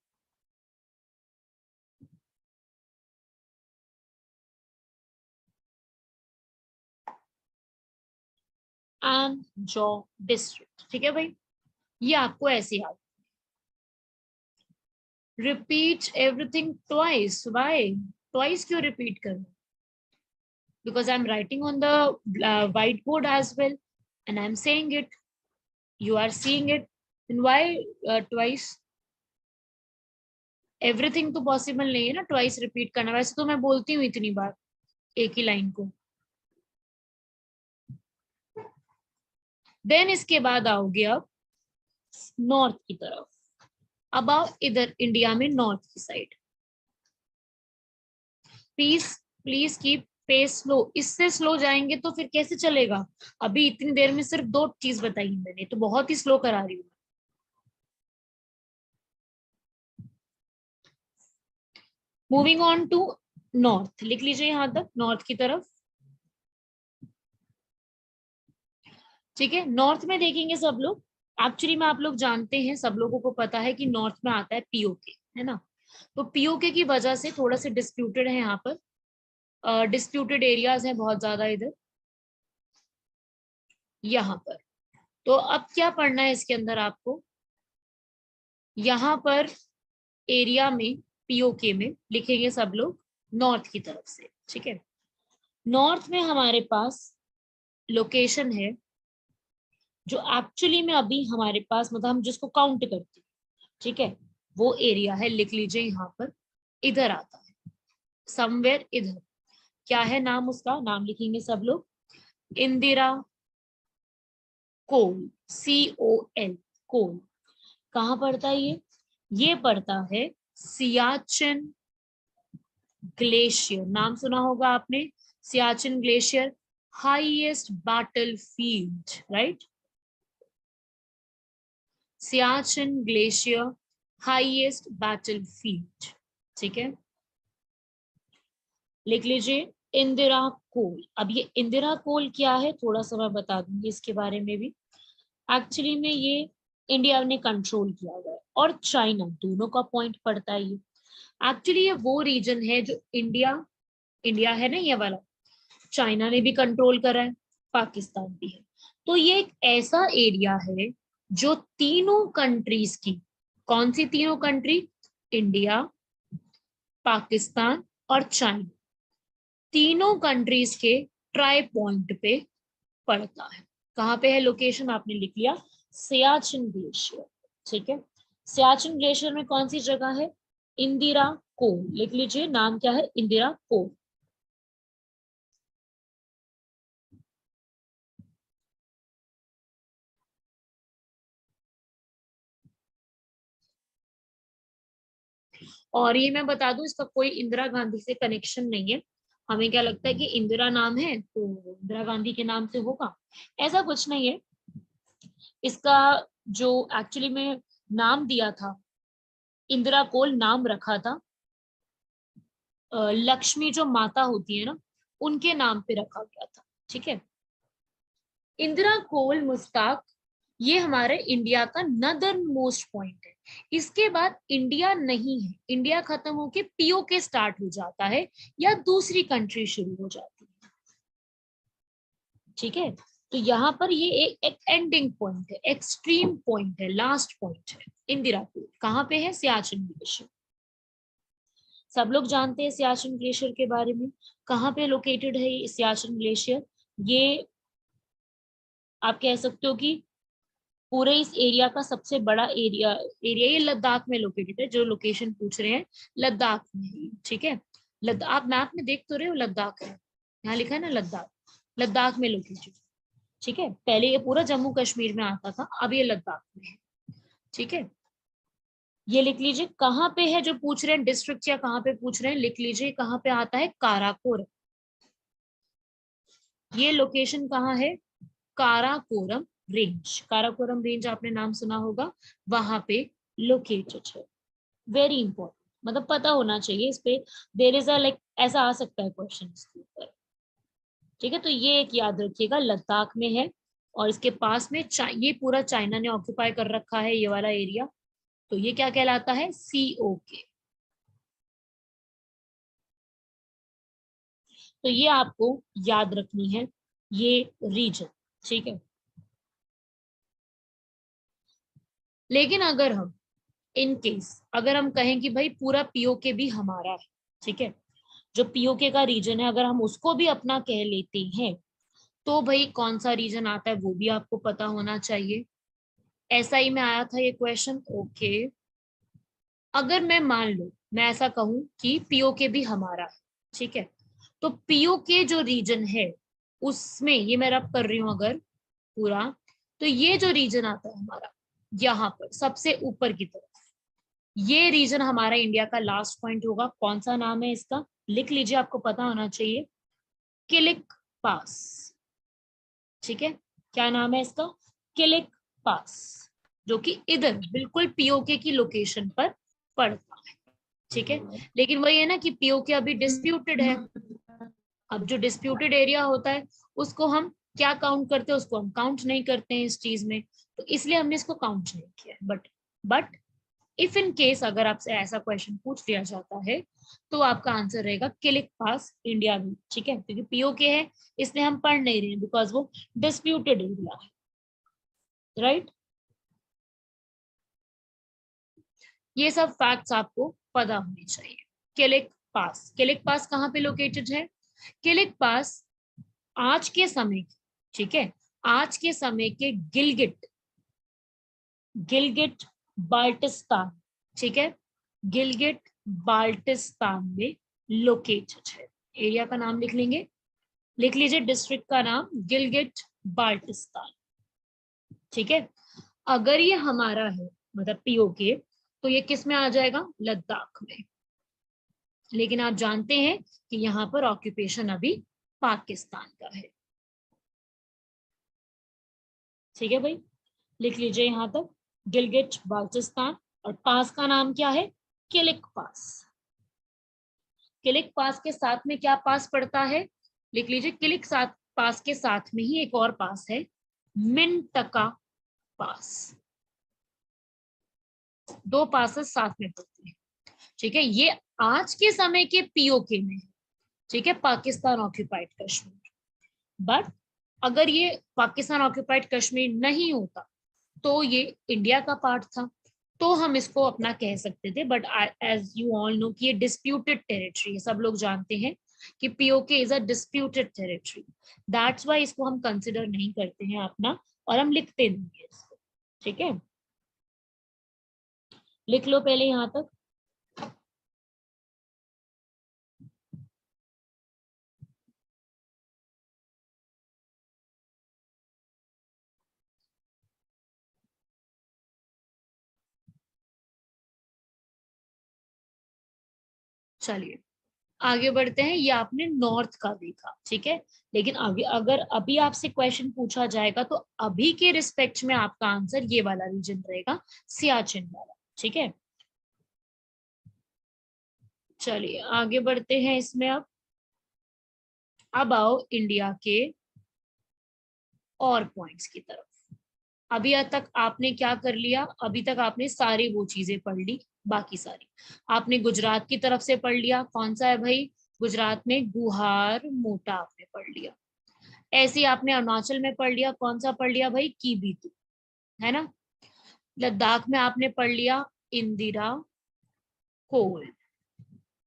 एंजॉर डिस्ट्रिक्ट। ठीक है भाई, ये आपको ऐसे याद। Repeat everything twice, why? Twice क्यों रिपीट करना? Because I am writing on the whiteboard as well and I am saying it, you are seeing it, then why twice? Everything तो पॉसिबल नहीं है ना ट्वाइस रिपीट करना, वैसे तो मैं बोलती हूँ इतनी बार एक ही लाइन को। देन इसके बाद आओगे अब नॉर्थ की तरफ। अब आओ इधर इंडिया में नॉर्थ की side. Please please keep pace slow, इससे स्लो जाएंगे तो फिर कैसे चलेगा? अभी इतनी देर में सिर्फ दो चीज बताई मैंने, तो बहुत ही स्लो करा रही हूँ। मूविंग ऑन टू नॉर्थ, लिख लीजिए यहां तक, नॉर्थ की तरफ। ठीक है, नॉर्थ में देखेंगे सब लोग। एक्चुअली में आप लोग जानते हैं, सब लोगों को पता है कि नॉर्थ में आता है पीओके, है ना। तो पीओके की वजह से थोड़ा सा डिस्प्यूटेड है यहाँ पर, डिस्प्यूटेड एरियाज हैं बहुत ज्यादा इधर, यहाँ पर। तो अब क्या पढ़ना है इसके अंदर आपको? यहाँ पर एरिया में, पीओके में लिखेंगे सब लोग नॉर्थ की तरफ से। ठीक है, नॉर्थ में हमारे पास लोकेशन है जो एक्चुअली में अभी हमारे पास, मतलब हम जिसको काउंट करते हैं, ठीक है, वो एरिया है, लिख लीजिए यहाँ पर, इधर आता है समवेयर इधर। क्या है नाम उसका? नाम लिखेंगे सब लोग, इंदिरा कोल, COL, कोल। कहाँ पड़ता है ये पड़ता है सियाचिन ग्लेशियर। नाम सुना होगा आपने, Siachen glacier, highest battle field, right. Siachen glacier, highest battle field. ठीक है, लिख लीजिए इंदिरा कोल। अब ये इंदिरा कोल क्या है, थोड़ा सा मैं बता दूंगी इसके बारे में भी। एक्चुअली में ये इंडिया ने कंट्रोल किया हुआ है और चाइना, दोनों का पॉइंट पड़ता है ये। एक्चुअली ये वो रीजन है जो इंडिया, इंडिया है ना ये वाला, चाइना ने भी कंट्रोल करा है, पाकिस्तान भी है। तो ये एक ऐसा एरिया है जो तीनों कंट्रीज की, कौन सी तीनों कंट्री? इंडिया, पाकिस्तान और चाइना, तीनों कंट्रीज के ट्राई पॉइंट पे पड़ता है। कहाँ पे है लोकेशन, आपने लिख लिया सियाचिन ग्लेशियर। ठीक है, सियाचिन ग्लेशियर में कौन सी जगह है, इंदिरा कोल, लिख लीजिए नाम क्या है, इंदिरा कोल। और ये मैं बता दूं, इसका कोई इंदिरा गांधी से कनेक्शन नहीं है। हमें क्या लगता है कि इंदिरा नाम है तो इंदिरा गांधी के नाम से होगा, ऐसा कुछ नहीं है। इसका जो एक्चुअली में नाम दिया था, इंदिरा कोल नाम रखा था लक्ष्मी जो माता होती है ना, उनके नाम पे रखा गया था। ठीक है, इंदिरा कोल मुश्ताक, ये हमारे इंडिया का नदर्न मोस्ट पॉइंट है। इसके बाद इंडिया नहीं है, इंडिया खत्म होके पीओके स्टार्ट हो जाता है या दूसरी कंट्री शुरू हो जाती है। ठीक है, तो यहाँ पर ये एक एंडिंग पॉइंट है, एक्सट्रीम पॉइंट है, लास्ट पॉइंट है इंदिरा कोल। कहाँ पे है, सियाचिन ग्लेशियर। सब लोग जानते हैं सियाचिन ग्लेशियर के बारे में। कहाँ पे लोकेटेड है ये सियाचिन ग्लेशियर, ये आप कह सकते हो कि पूरे इस एरिया का सबसे बड़ा एरिया एरिया ये लद्दाख में लोकेटेड है। जो लोकेशन पूछ रहे हैं लद्दाख में, ठीक है। लद्दाख आप मैप में देख तो रहे हो, लद्दाख है, यहाँ लिखा है ना लद्दाख, लद्दाख में लोकेटेड। ठीक है, पहले ये पूरा जम्मू कश्मीर में आता था, अब ये लद्दाख में है। ठीक है, ये लिख लीजिए कहाँ पे है, जो पूछ रहे हैं डिस्ट्रिक्ट या कहाँ पे पूछ रहे हैं, लिख लीजिए कहाँ पे आता है, काराकोरम। ये लोकेशन कहाँ है, काराकोरम रेंज, काराकोरम रेंज आपने नाम सुना होगा, वहां पे लोकेटेड है। वेरी इंपॉर्टेंट, मतलब पता होना चाहिए इस पे। देर इज अ लाइक ऐसा आ सकता है क्वेश्चन इसके ऊपर। ठीक है, तो ये एक याद रखिएगा, लद्दाख में है और इसके पास में ये पूरा चाइना ने ऑक्यूपाई कर रखा है ये वाला एरिया। तो ये क्या कहलाता है, COK। तो ये आपको याद रखनी है ये रीजन। ठीक है, लेकिन अगर हम इन केस अगर हम कहें कि भाई पूरा पीओके भी हमारा है, ठीक है, जो पीओके का रीजन है अगर हम उसको भी अपना कह लेते हैं, तो भाई कौन सा रीजन आता है वो भी आपको पता होना चाहिए। SI में आया था ये क्वेश्चन। ओके, अगर मैं मान लो मैं ऐसा कहूं कि पीओके भी हमारा है, ठीक है, तो पीओके जो रीजन है उसमें ये मैं रब कर रही हूं अगर पूरा, तो ये जो रीजन आता है हमारा यहाँ पर सबसे ऊपर की तरफ, ये रीजन हमारा इंडिया का लास्ट पॉइंट होगा। कौन सा नाम है इसका, लिख लीजिए, आपको पता होना चाहिए, किलिक पास। ठीक है, क्या नाम है इसका, किलिक पास, जो कि इधर बिल्कुल पीओके की लोकेशन पर पड़ता है। ठीक है, लेकिन वही है ना कि पीओके अभी डिस्प्यूटेड है। अब जो डिस्प्यूटेड एरिया होता है उसको हम क्या काउंट करते हैं, उसको हम काउंट नहीं करते हैं इस चीज में, तो इसलिए हमने इसको काउंट नहीं किया। बट इफ इन केस अगर आपसे ऐसा क्वेश्चन पूछ लिया जाता है तो आपका आंसर रहेगा किलिक पास इंडिया में। ठीक है, क्योंकि पीओके है इसलिए हम पढ़ नहीं रहे हैं, बिकॉज वो डिस्प्यूटेड एरिया है, राइट। ये सब फैक्ट्स आपको पता होने चाहिए। किलिक पास कहाँ पे लोकेटेड है, किलिक पास आज के समय, ठीक है, आज के समय के गिलगिट गिलगिट बाल्टिस्तान, ठीक है, गिलगिट बाल्टिस्तान में लोकेटेड है। एरिया का नाम लिख लेंगे, लिख लीजिए डिस्ट्रिक्ट का नाम गिलगिट बाल्टिस्तान। ठीक है, अगर ये हमारा है मतलब पीओके, तो ये किस में आ जाएगा, लद्दाख में। लेकिन आप जानते हैं कि यहाँ पर ऑक्यूपेशन अभी पाकिस्तान का है। ठीक है भाई, लिख लीजिए यहां तक गिलगिट बाल्टिस्तान, और पास का नाम क्या है, किलिक पास। किलिक पास के साथ में क्या पास पड़ता है, लिख लीजिए किलिक साथ पास के साथ में ही एक और पास है, मिनटका पास। दो पासेस साथ में पड़ते हैं। ठीक है, ये आज के समय के पीओके में, ठीक है, पाकिस्तान ऑक्यूपाइड कश्मीर। बट अगर ये पाकिस्तान ऑक्यूपाइड कश्मीर नहीं होता तो ये इंडिया का पार्ट था, तो हम इसको अपना कह सकते थे। But as you all know कि ये डिस्प्यूटेड टेरिटरी है, सब लोग जानते हैं कि PoK is a disputed territory, that's why इसको हम कंसिडर नहीं करते हैं अपना, और हम लिखते नहीं है इसको। ठीक है, लिख लो पहले यहां तक। चलिए आगे बढ़ते हैं। ये आपने नॉर्थ का देखा, ठीक है, लेकिन आगे अगर अभी आपसे क्वेश्चन पूछा जाएगा तो अभी के रिस्पेक्ट में आपका आंसर ये वाला रीजन रहेगा, सियाचिन वाला। ठीक है, चलिए आगे बढ़ते हैं इसमें। अब आओ इंडिया के और पॉइंट्स की तरफ। अभी तक आपने क्या कर लिया, अभी तक आपने सारी वो चीजें पढ़ ली, बाकी सारी आपने गुजरात की तरफ से पढ़ लिया। कौन सा है भाई, गुजरात में गुहार मोटा आपने पढ़ लिया। ऐसे ही आपने अरुणाचल में पढ़ लिया, कौन सा पढ़ लिया भाई, की बीतू, है ना। लद्दाख में आपने पढ़ लिया इंदिरा कोल।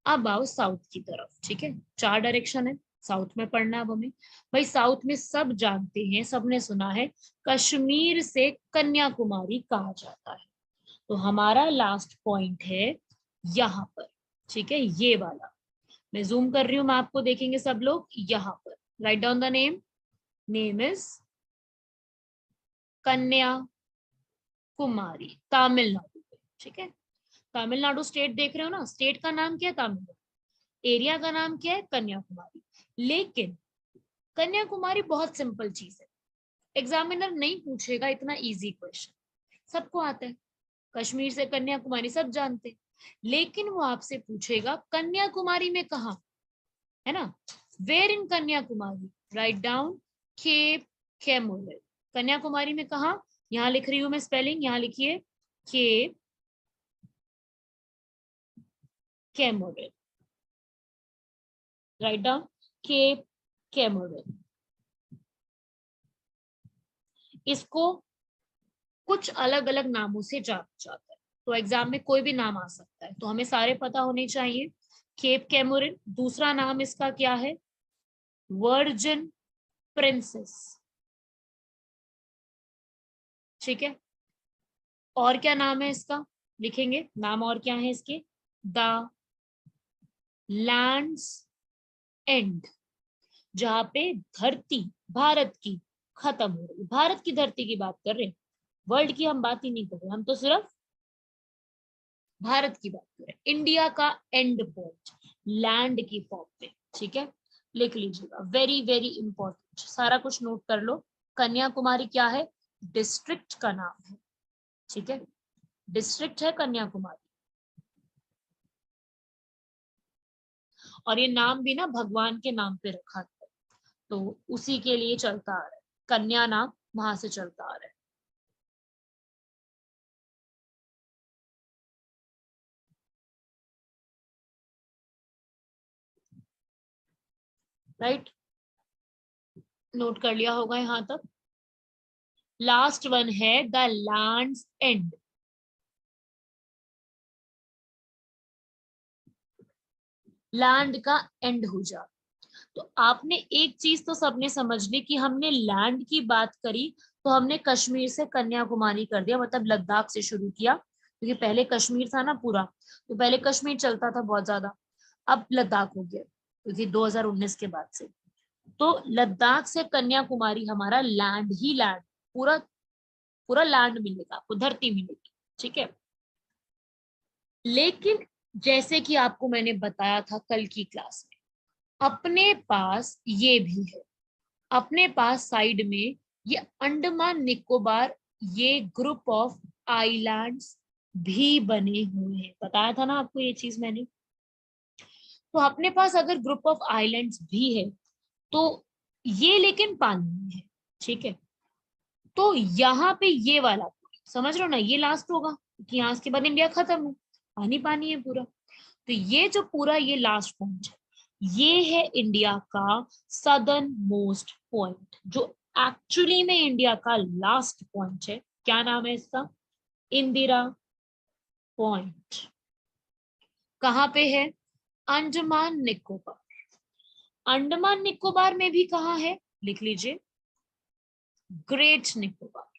अब आओ साउथ की तरफ, ठीक है, 4 डायरेक्शन है, साउथ में पढ़ना है अब हमें। भाई साउथ में सब जानते हैं, सबने सुना है, कश्मीर से कन्याकुमारी कहा जाता है। तो हमारा लास्ट पॉइंट है यहाँ पर, ठीक है, ये वाला। मैं जूम कर रही हूँ, मैं आपको देखेंगे सब लोग यहाँ पर। Right down the name, name is Kanyakumari, Tamil Nadu पे, ठीक है। तमिलनाडु स्टेट देख रहे हो ना, स्टेट का नाम क्या है, तमिलनाडु, एरिया का नाम क्या है, कन्याकुमारी। लेकिन कन्याकुमारी बहुत सिंपल चीज है, एग्जामिनर नहीं पूछेगा इतना इजी क्वेश्चन, सबको आता है, कश्मीर से कन्याकुमारी सब जानते हैं। लेकिन वो आपसे पूछेगा कन्याकुमारी में कहा, है ना, where in Kanyakumari, write down Cape Comorin. Kanyakumari में कहा, यहां लिख रही हूं मैं स्पेलिंग, यहां लिखिए केप कैमोरेल, राइट डाउन केप कैमोरेल। इसको कुछ अलग अलग नामों से जाना जाता है, तो एग्जाम में कोई भी नाम आ सकता है, तो हमें सारे पता होने चाहिए। केप कैमोरिन, दूसरा नाम इसका क्या है, वर्जिन प्रिंसेस, ठीक है। और क्या नाम है इसका, लिखेंगे नाम और क्या है इसके, द लैंड्स एंड, जहां पे धरती भारत की खत्म हो रही, भारत की धरती की बात कर रहे हैं, वर्ल्ड की हम बात ही नहीं कर रहे, हम तो सिर्फ भारत की बात करें, इंडिया का एंड पॉइंट लैंड की फॉर्म में, ठीक है। लिख लीजिएगा, वेरी वेरी इंपॉर्टेंट, सारा कुछ नोट कर लो। कन्याकुमारी क्या है, डिस्ट्रिक्ट का नाम है, ठीक है, डिस्ट्रिक्ट है कन्याकुमारी। और ये नाम भी ना भगवान के नाम पे रखा है, तो उसी के लिए चलता आ रहा है, कन्या नाम वहां से चलता आ रहा है। राइट, नोट कर लिया होगा यहां तक। लास्ट वन है द लैंड्स एंड, लैंड का एंड हो जा। तो आपने एक चीज तो सबने समझ ली कि हमने लैंड की बात करी, तो हमने कश्मीर से कन्याकुमारी कर दिया, मतलब लद्दाख से शुरू किया, क्योंकि पहले कश्मीर था ना पूरा, तो पहले कश्मीर चलता था बहुत ज्यादा, अब लद्दाख हो गया क्योंकि 2019 के बाद से। तो लद्दाख से कन्याकुमारी हमारा लैंड ही लैंड, पूरा पूरा लैंड मिलेगा आपको, धरती मिलेगी, ठीक है। लेकिन जैसे कि आपको मैंने बताया था कल की क्लास में, अपने पास ये भी है, अपने पास साइड में ये अंडमान निकोबार, ये ग्रुप ऑफ आइलैंड्स भी बने हुए हैं, बताया था ना आपको ये चीज मैंने। तो अपने पास अगर ग्रुप ऑफ आइलैंड्स भी है, तो ये लेकिन पानी में है, ठीक है। तो यहाँ पे ये वाला समझ रहे हो ना, ये लास्ट होगा क्योंकि यहाँ के बाद इंडिया खत्म है, पानी पानी है पूरा। तो ये जो पूरा ये लास्ट पॉइंट है, ये है इंडिया का सदर्न मोस्ट पॉइंट, जो एक्चुअली में इंडिया का लास्ट पॉइंट है। क्या नाम है इसका, इंदिरा पॉइंट। कहाँ पे है, अंडमान निकोबार, अंडमान निकोबार में भी कहाँ है, लिख लीजिए, ग्रेट निकोबार।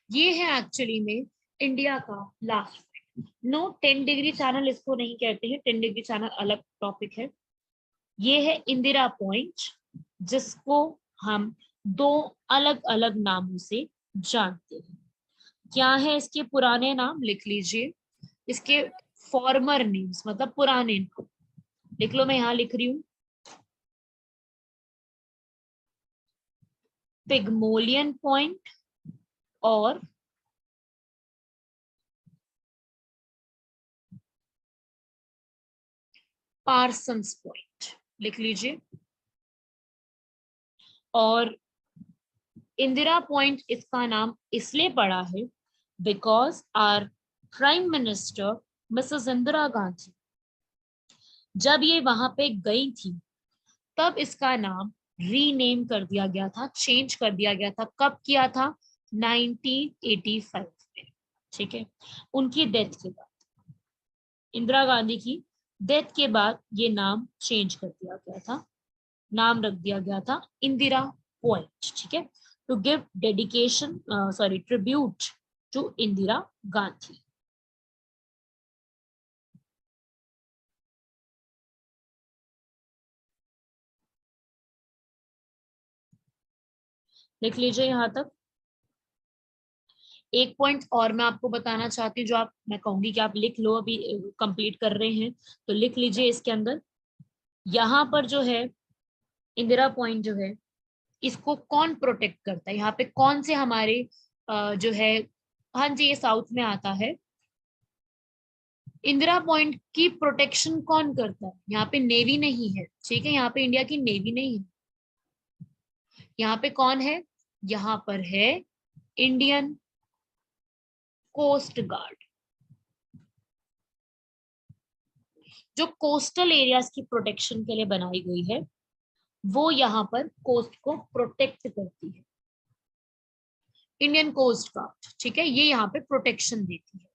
ये है एक्चुअली में इंडिया का लास्ट। नो 10 डिग्री चैनल इसको नहीं कहते हैं, 10 डिग्री चैनल अलग टॉपिक है। ये है इंदिरा पॉइंट, जिसको हम दो अलग अलग नामों से जानते हैं। क्या है इसके पुराने नाम, लिख लीजिए, इसके फॉर्मर नेम्स मतलब पुराने नाम लिख लो, मैं यहां लिख रही हूं, पिग्मोलियन पॉइंट और पार्सन्स पॉइंट, लिख लीजिए। और इंदिरा पॉइंट इसका नाम इसलिए पड़ा है because our prime minister Mrs Indira Gandhi जब ये वहां पे गई थी तब इसका नाम रीनेम कर दिया गया था, चेंज कर दिया गया था। कब किया था, 1985 में, ठीक है, उनकी डेथ के बाद, इंदिरा गांधी की डेथ के बाद ये नाम चेंज कर दिया गया था, नाम रख दिया गया था इंदिरा पॉइंट, ठीक है, to give dedication sorry tribute to Indira Gandhi. लिख लीजिए यहां तक। एक पॉइंट और मैं आपको बताना चाहती हूँ, जो आप, मैं कहूंगी कि आप लिख लो, अभी कंप्लीट कर रहे हैं तो लिख लीजिए इसके अंदर। यहाँ पर जो है इंदिरा पॉइंट जो है, इसको कौन प्रोटेक्ट करता है, यहाँ पे कौन से हमारे जो है, हाँ जी ये साउथ में आता है। इंदिरा पॉइंट की प्रोटेक्शन कौन करता है, यहाँ पे नेवी नहीं है, ठीक है, यहाँ पे इंडिया की नेवी नहीं है, यहाँ पे कौन है, यहाँ पर है इंडियन कोस्ट गार्ड, जो कोस्टल एरियाज की प्रोटेक्शन के लिए बनाई गई है। वो यहाँ पर कोस्ट को प्रोटेक्ट करती है, इंडियन कोस्ट गार्ड, ठीक है, ये यहाँ पे प्रोटेक्शन देती है।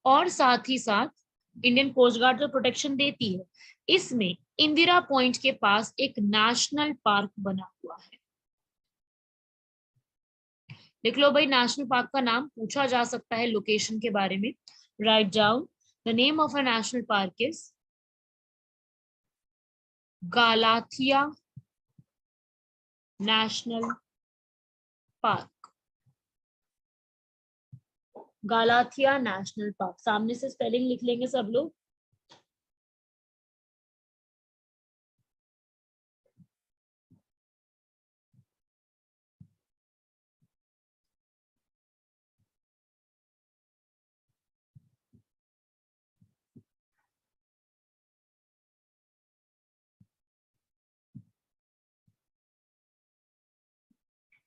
और साथ ही साथ इंडियन कोस्ट गार्ड जो प्रोटेक्शन देती है, इसमें इंदिरा पॉइंट के पास एक नेशनल पार्क बना हुआ है। लिख लो भाई, नेशनल पार्क का नाम पूछा जा सकता है लोकेशन के बारे में। Write down, the name of a national park is Galathea national park. Galathea national park, सामने से स्पेलिंग लिख लेंगे सब लोग।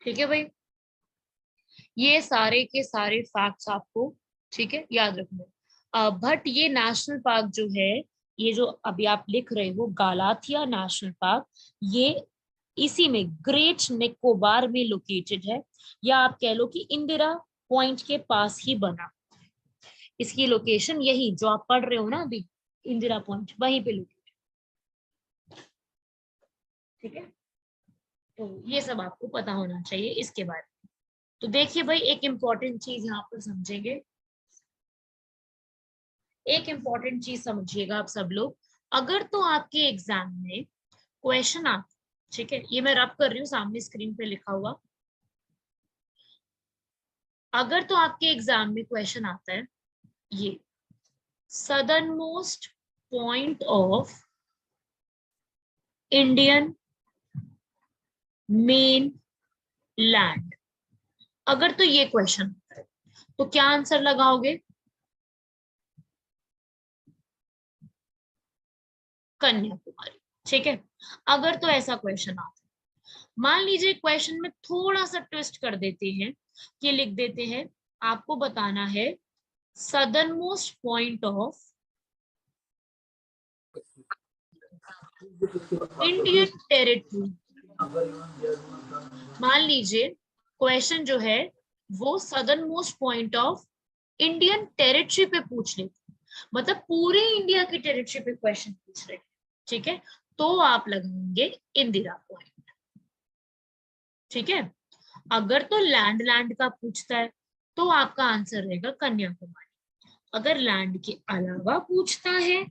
ठीक है भाई, ये सारे के सारे फैक्ट्स आपको, ठीक है, याद रखने। बट ये नेशनल पार्क जो है, ये जो अभी आप लिख रहे हो गालाथिया नेशनल पार्क, ये इसी में ग्रेट निकोबार में लोकेटेड है, या आप कह लो कि इंदिरा पॉइंट के पास ही बना। इसकी लोकेशन यही जो आप पढ़ रहे हो ना अभी, इंदिरा पॉइंट वहीं पे लोकेटेड, ठीक है। तो ये सब आपको पता होना चाहिए इसके बारे में। तो देखिए भाई, एक इंपॉर्टेंट चीज यहाँ पर समझेंगे, एक इंपॉर्टेंट चीज समझिएगा आप सब लोग। अगर तो आपके एग्जाम में क्वेश्चन आता, ठीक है, ये मैं रब कर रही हूँ, सामने स्क्रीन पे लिखा हुआ, अगर तो आपके एग्जाम में क्वेश्चन आता है, ये southern most point of Indian main land, अगर तो ये क्वेश्चन आता है तो क्या आंसर लगाओगे, कन्याकुमारी, ठीक है। अगर तो ऐसा क्वेश्चन आता है, मान लीजिए क्वेश्चन में थोड़ा सा ट्विस्ट कर देते हैं, कि लिख देते हैं आपको बताना है southern most point of Indian territory. मान लीजिए क्वेश्चन जो है वो southern most point of Indian territory पे पूछ लेते, मतलब पूरे इंडिया की टेरिटरी पे क्वेश्चन पूछ रहे हैं, ठीक है, तो आप लगाएंगे इंदिरा पॉइंट, ठीक है। अगर तो लैंड लैंड का पूछता है तो आपका आंसर रहेगा कन्याकुमारी। अगर लैंड के अलावा पूछता है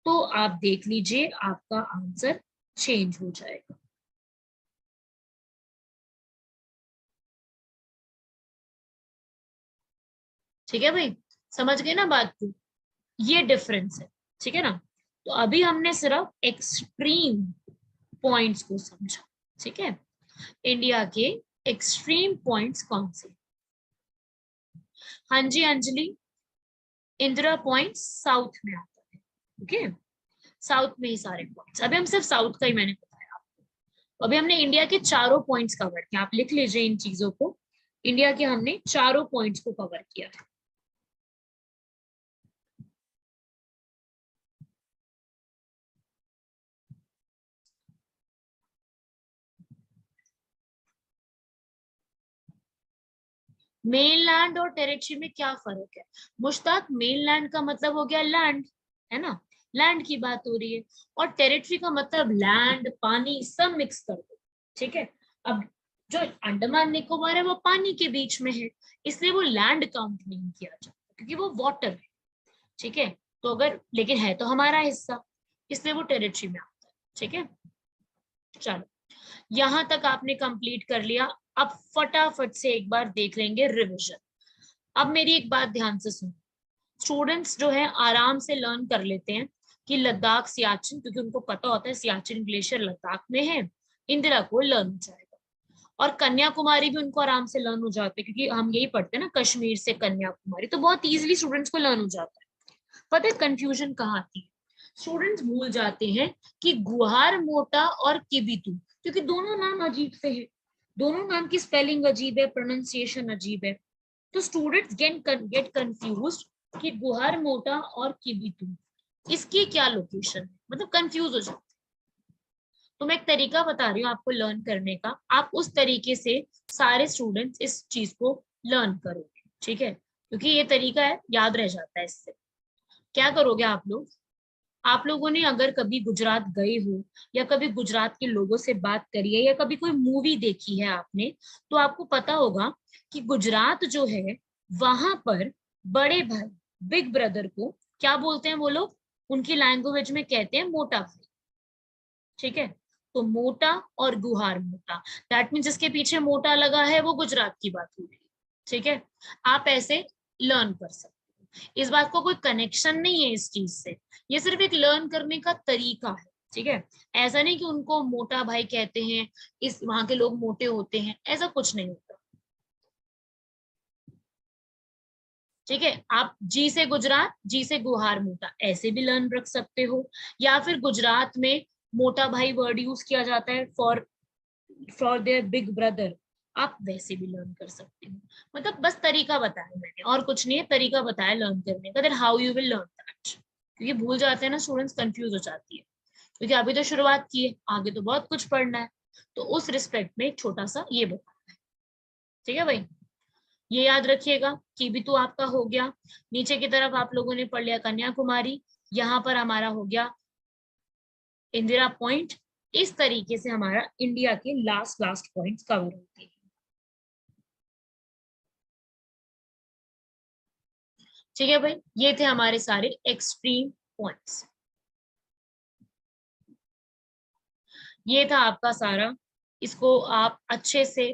तो आप देख लीजिए आपका आंसर चेंज हो जाएगा। ठीक है भाई, समझ गए ना बात को, ये डिफरेंस है, ठीक है ना। तो अभी हमने सिर्फ एक्सट्रीम पॉइंट्स को समझा, ठीक है। इंडिया के एक्सट्रीम पॉइंट्स कौन से? हाँ जी अंजलि, इंदिरा पॉइंट साउथ में आता है, ओके, साउथ में ही सारे पॉइंट्स, अभी हम सिर्फ साउथ का ही मैंने बताया आपको। अभी हमने इंडिया के चारों पॉइंट्स कवर किया, आप लिख लीजिए इन चीजों को, इंडिया के हमने चारों पॉइंट्स को कवर किया है। मेनलैंड और टेरिटरी में क्या फर्क है मुश्ताक? मेनलैंड का मतलब हो गया लैंड, है ना, लैंड की बात हो रही है, और टेरिटरी का मतलब लैंड पानी सब मिक्स कर दो, ठीक है। अब जो अंडमान निकोबार है वो पानी के बीच में है, इसलिए वो लैंड काउंट नहीं किया जाता क्योंकि वो वाटर है, ठीक है। तो अगर लेकिन है तो हमारा हिस्सा, इसलिए वो टेरिटरी में आता है, ठीक है। चलो, यहां तक आपने कंप्लीट कर लिया। अब फटाफट से एक बार देख लेंगे रिविजन। अब मेरी एक बात ध्यान से सुनो, स्टूडेंट्स जो है आराम से लर्न कर लेते हैं कि लद्दाख सियाचिन, क्योंकि उनको पता होता है सियाचिन ग्लेशियर लद्दाख में है, इंदिरा को लर्न हो जाएगा। और कन्याकुमारी भी उनको आराम से लर्न हो जाते हैं क्योंकि हम यही पढ़ते हैं ना, कश्मीर से कन्याकुमारी, तो बहुत इजीली स्टूडेंट्स को लर्न हो जाता है। पता है कंफ्यूजन कहाँ आती है? स्टूडेंट्स भूल जाते हैं कि गुहार मोटा और किबितु, क्योंकि दोनों नाम अजीब से है, दोनों नाम की स्पेलिंग अजीब है, प्रोनाउंसिएशन अजीब है, तो स्टूडेंट्स गेट कंफ्यूज्ड कि गुहार मोटा और किबितु इसकी क्या लोकेशन है, मतलब कंफ्यूज हो जाते हैं। तो मैं एक तरीका बता रही हूँ आपको लर्न करने का, आप उस तरीके से सारे स्टूडेंट्स इस चीज को लर्न करोगे, ठीक है, क्योंकि ये तरीका है, याद रह जाता है इससे। क्या करोगे आप लोग, आप लोगों ने अगर कभी गुजरात गए हो या कभी गुजरात के लोगों से बात करी है या कभी कोई मूवी देखी है आपने, तो आपको पता होगा कि गुजरात जो है वहां पर बड़े भाई, बिग ब्रदर को क्या बोलते हैं वो लोग, उनकी लैंग्वेज में कहते हैं मोटा भाई, ठीक है। तो मोटा और गुहार मोटा, दैट मीन जिसके पीछे मोटा लगा है वो गुजरात की बात हो रही है, ठीक है। आप ऐसे लर्न कर सकते हो, इस बात को कोई कनेक्शन नहीं है इस चीज से, ये सिर्फ एक लर्न करने का तरीका है, ठीक है। ऐसा नहीं कि उनको मोटा भाई कहते हैं, इस वहां के लोग मोटे होते हैं, ऐसा कुछ नहीं होता, ठीक है। आप जी से गुजरात, जी से गुहार मोटा ऐसे भी लर्न रख सकते हो, या फिर गुजरात में मोटा भाई वर्ड यूज किया जाता है फॉर देयर बिग ब्रदर, आप वैसे भी लर्न कर सकते हो। मतलब बस तरीका बताया मैंने, और कुछ नहीं है, तरीका बताया लर्न करने का, then how you will learn that, क्योंकि भूल जाते हैं ना स्टूडेंट्स, कंफ्यूज हो जाती है, क्योंकि अभी तो शुरुआत की है, आगे तो बहुत कुछ पढ़ना है, तो उस रिस्पेक्ट में एक छोटा सा ये बताना है, ठीक है भाई। ये याद रखिएगा कि भी तो आपका हो गया। नीचे की तरफ आप लोगों ने पढ़ लिया कन्याकुमारी, यहाँ पर हमारा हो गया इंदिरा पॉइंट। इस तरीके से हमारा इंडिया के लास्ट लास्ट पॉइंट्स कवर होते हैं, ठीक है भाई। ये थे हमारे सारे एक्सट्रीम पॉइंट्स, ये था आपका सारा, इसको आप अच्छे से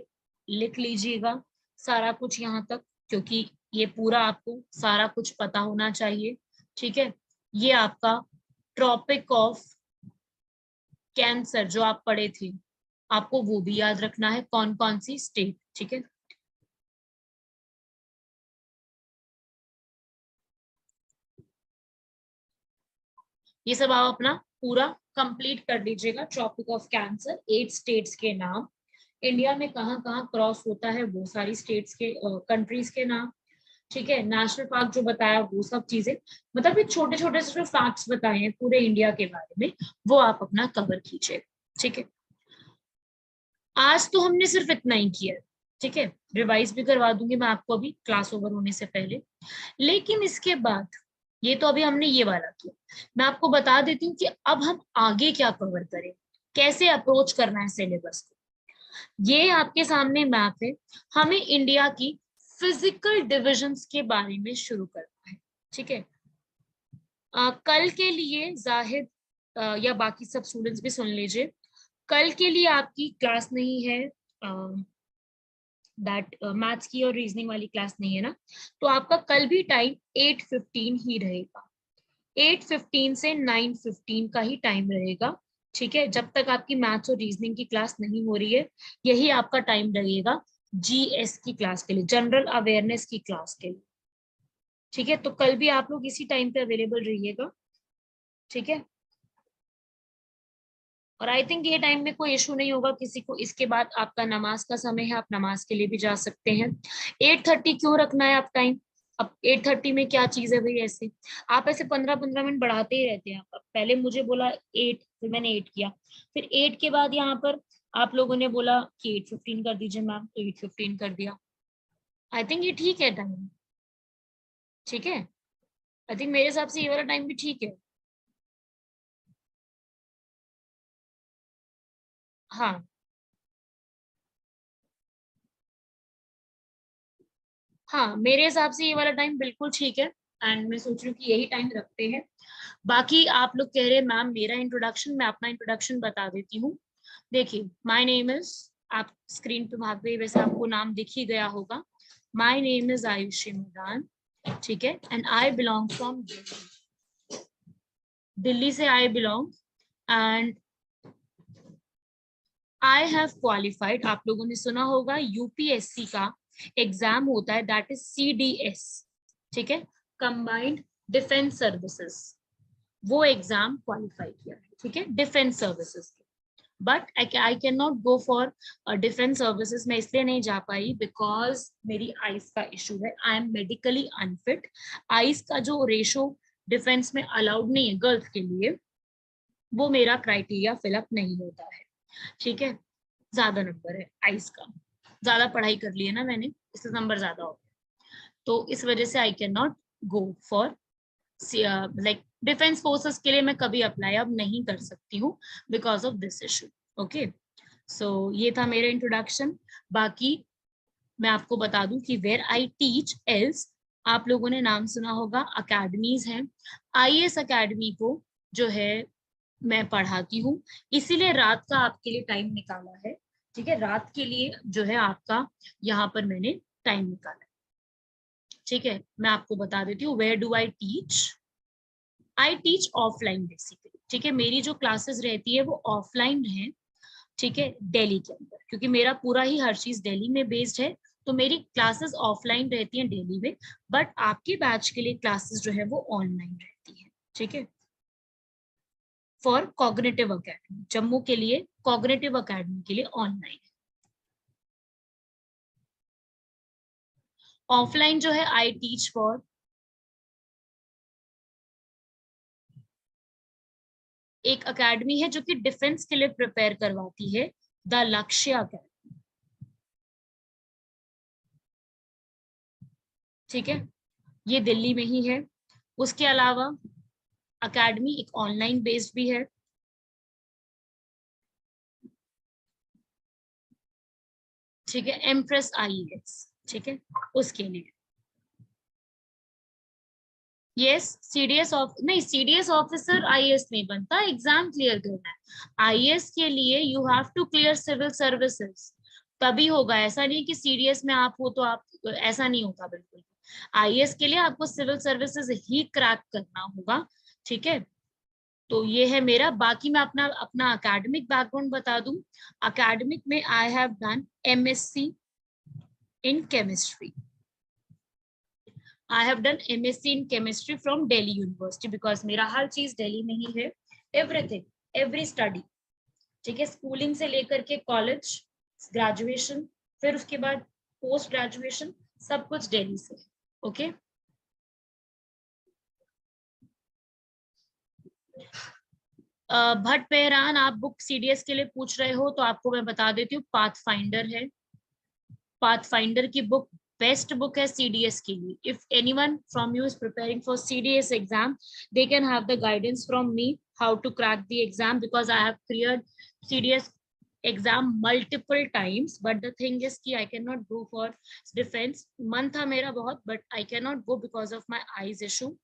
लिख लीजिएगा सारा कुछ यहाँ तक, क्योंकि ये पूरा आपको सारा कुछ पता होना चाहिए, ठीक है। ये आपका ट्रॉपिक ऑफ कैंसर जो आप पढ़े थे, आपको वो भी याद रखना है, कौन कौन सी स्टेट, ठीक है। ये सब आप अपना पूरा कंप्लीट कर लीजिएगा, ट्रॉपिक ऑफ कैंसर, 8 स्टेट्स के नाम, इंडिया में कहाँ कहाँ क्रॉस होता है वो सारी स्टेट्स के कंट्रीज के नाम, ठीक है। नेशनल पार्क जो बताया वो सब चीजें, मतलब ये छोटे छोटे से जो फैक्ट्स बताए हैं पूरे इंडिया के बारे में, वो आप अपना कवर कीजिए, ठीक है। आज तो हमने सिर्फ इतना ही किया है, ठीक है, रिवाइज भी करवा दूंगी मैं आपको अभी क्लास ओवर होने से पहले। लेकिन इसके बाद, ये तो अभी हमने ये वाला किया, मैं आपको बता देती हूँ कि अब हम आगे क्या कवर करें, कैसे अप्रोच करना है सिलेबस को। ये आपके सामने मैप है, हमें इंडिया की फिजिकल डिविजन्स के बारे में शुरू करना है। ठीक है, कल के लिए जाहिद या बाकी सब स्टूडेंट्स भी सुन लीजिए, कल के लिए आपकी क्लास नहीं है, दैट मैथ्स की और रीजनिंग वाली क्लास नहीं है ना, तो आपका कल भी टाइम 8:15 ही रहेगा। 8:15 से 9:15 का ही टाइम रहेगा। ठीक है, जब तक आपकी मैथ्स और रीजनिंग की क्लास नहीं हो रही है, यही आपका टाइम रहेगा जीएस की क्लास के लिए, जनरल अवेयरनेस की क्लास के लिए। ठीक है, तो कल भी आप लोग इसी टाइम पे अवेलेबल रहिएगा। ठीक है, और आई थिंक ये टाइम में कोई इशू नहीं होगा किसी को। इसके बाद आपका नमाज का समय है, आप नमाज के लिए भी जा सकते हैं। 8:30 क्यों रखना है आप टाइम? अब 8:30 में क्या चीज है भाई? ऐसे आप ऐसे 15-15 मिनट बढ़ाते ही रहते हैं। अब पहले मुझे बोला 8, फिर मैंने 8 किया, फिर 8 के बाद यहाँ पर आप लोगों ने बोला कि 8:15 कर दीजिए मैम, तो 8:15 कर दिया। आई थिंक ये ठीक है टाइम। ठीक है, आई थिंक मेरे हिसाब से ये वाला टाइम भी ठीक है। हाँ हाँ, मेरे हिसाब से ये वाला टाइम बिल्कुल ठीक है, एंड मैं सोच रही हूँ कि यही टाइम रखते हैं। बाकी आप लोग कह रहे हैं मैम मेरा इंट्रोडक्शन, मैं अपना इंट्रोडक्शन बता देती हूँ। देखिए, माय नेम इज, आप स्क्रीन पे भाग गई, वैसे आपको नाम दिख ही गया होगा। My name is Ayushi Maidan. ठीक है, and I belong from Delhi से I belong, and I have qualified. आप लोगों ने सुना होगा यूपीएससी का एग्जाम होता है, दैट इज सीडीएस। ठीक है, कंबाइंड डिफेंस सर्विसेज, वो एग्जाम क्वालिफाई किया है। ठीक है, defence services. But I can not go for defence services. मैं इसलिए नहीं जा पाई बिकॉज मेरी आइस का इशू है, I am medically unfit. Ice का जो रेशो डिफेंस में अलाउड नहीं है गर्ल्स के लिए, वो मेरा क्राइटेरिया फिलअप नहीं होता है। ठीक है, ज्यादा नंबर है आइस का, ज्यादा पढ़ाई कर ली है ना मैंने, इसलिए नंबर ज्यादा हो गया। तो इस वजह से आई can not go for like defence forces के लिए मैं कभी अप्लाई अब नहीं कर सकती हूँ because of this issue. Okay, so ये था मेरा इंट्रोडक्शन। बाकी मैं आपको बता दूं कि वेयर आई टीच एल्स, आप लोगों ने नाम सुना होगा, अकेडमीज हैं। आईएएस अकेडमी को जो है मैं पढ़ाती हूँ, इसीलिए रात का आपके लिए टाइम निकाला है। ठीक है, रात के लिए जो है आपका यहाँ पर मैंने टाइम निकाला है। ठीक है, मैं आपको बता देती हूँ where do I teach offline basically. ठीक है, मेरी जो क्लासेस रहती है वो ऑफलाइन है। ठीक है, दिल्ली के अंदर, क्योंकि मेरा पूरा ही हर चीज दिल्ली में बेस्ड है, तो मेरी क्लासेस ऑफलाइन रहती हैं दिल्ली में। बट आपके बैच के लिए क्लासेस जो है वो ऑनलाइन रहती है। ठीक है, फॉर कॉग्निटिव अकेडमी, जम्मू के लिए कॉग्निटिव अकेडमी के लिए ऑनलाइन। ऑफलाइन जो है आई टीच फॉर एक अकेडमी है जो कि डिफेंस के लिए प्रिपेयर करवाती है, द लक्ष्य अकेडमी। ठीक है, ये दिल्ली में ही है। उसके अलावा अकेडमी एक ऑनलाइन बेस्ड भी है। ठीक है, एम्प्रेस आईएएस। ठीक है, उसके लिए यस, सीडीएस ऑफ नहीं, सीडीएस ऑफिसर आईएएस नहीं बनता, एग्जाम क्लियर करना है। आईएएस के लिए you have to clear civil services, तभी होगा। ऐसा नहीं कि सीडीएस में आप हो तो आप, ऐसा नहीं होता बिल्कुल। आईएएस के लिए आपको सिविल सर्विसेज ही क्रैक करना होगा। ठीक है, तो ये है मेरा। बाकी मैं अपना अपना एकेडमिक बैकग्राउंड बता दूं। एकेडमिक में I have done MSc in chemistry. I have done MSc in chemistry from Delhi university, because मेरा हर चीज दिल्ली में ही है। Everything, every study. ठीक है, स्कूलिंग से लेकर के कॉलेज, ग्रेजुएशन, फिर उसके बाद पोस्ट ग्रेजुएशन, सब कुछ दिल्ली से। ओके, भट्ट पेहरान, आप बुक सीडीएस के लिए पूछ रहे हो तो आपको मैं बता देती हूँ, पाथ फाइंडर है। पाथफाइंडर की बुक बेस्ट बुक है सीडीएस के लिए. If anyone from you is preparing for CDS exam, they can have the guidance from me how to crack the exam, because I have cleared CDS exam multiple times. But the thing is कि I can not go for defence. मन था मेरा बहुत, but I can not go because of my eyes issue.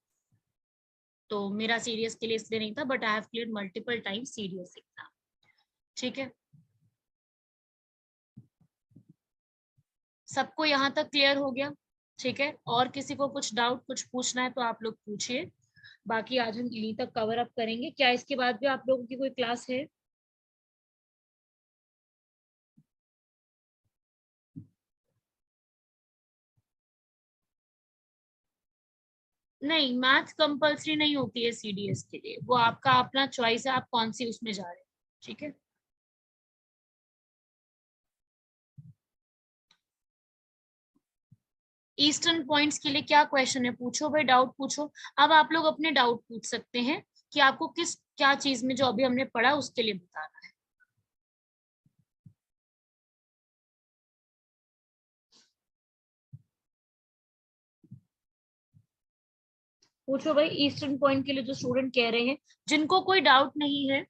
तो मेरा CDS के लिए इसलिए नहीं था, but I have cleared multiple times CDS exam. ठीक है, सबको यहाँ तक क्लियर हो गया? ठीक है, और किसी को कुछ डाउट, कुछ पूछना है तो आप लोग पूछिए. बाकी आज हम यहीं तक कवर अप करेंगे. क्या इसके बाद भी आप लोगों की कोई क्लास है? नहीं, मैथ कंपल्सरी नहीं होती है सीडीएस के लिए, वो आपका अपना चॉइस है, आप कौन सी उसमें जा रहे हैं. ठीक है, ईस्टर्न पॉइंट्स के लिए क्या क्वेश्चन है? पूछो भाई, डाउट पूछो. अब आप लोग अपने डाउट पूछ सकते हैं कि आपको किस क्या चीज में जो अभी हमने पढ़ा उसके लिए बताना है. पूछो भाई, ईस्टर्न पॉइंट के लिए जो स्टूडेंट कह रहे हैं, जिनको कोई डाउट नहीं है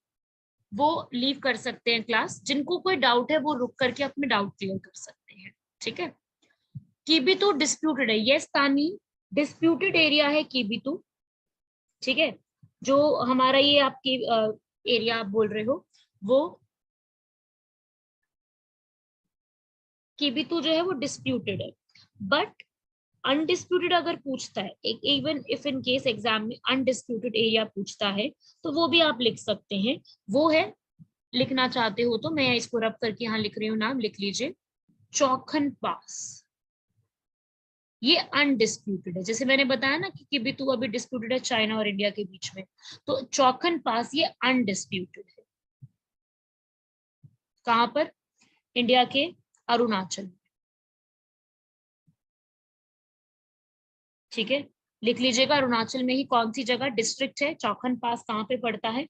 वो लीव कर सकते हैं क्लास. जिनको कोई डाउट है वो रुक करके अपने डाउट क्लियर कर सकते हैं. ठीक है, कीबीतू डिस्प्यूटेड है. यस तानी, डिस्प्यूटेड एरिया है कीबीतू. ठीक है, जो हमारा ये आपकी एरिया आप बोल रहे हो, वो कीबीतू जो है वो डिस्प्यूटेड है. बट अनडिस्प्यूटेड अगर पूछता है, even if in case exam में अनडिस्प्यूटेड एरिया पूछता है, तो वो भी आप लिख सकते हैं. वो है, लिखना चाहते हो तो मैं इसको रब करके यहाँ लिख रही हूँ, नाम लिख लीजिए, चौखन पास. ये अनडिस्प्यूटेड है. जैसे मैंने बताया ना कि भी तू अभी डिस्प्यूटेड है चाइना और इंडिया के बीच में, तो चौखन पास ये अनडिस्प्यूटेड है. कहां पर? इंडिया के अरुणाचल. ठीक है, लिख लीजिएगा, अरुणाचल में ही कौन सी जगह डिस्ट्रिक्ट है, चौखन पास कहाँ पे पड़ता है?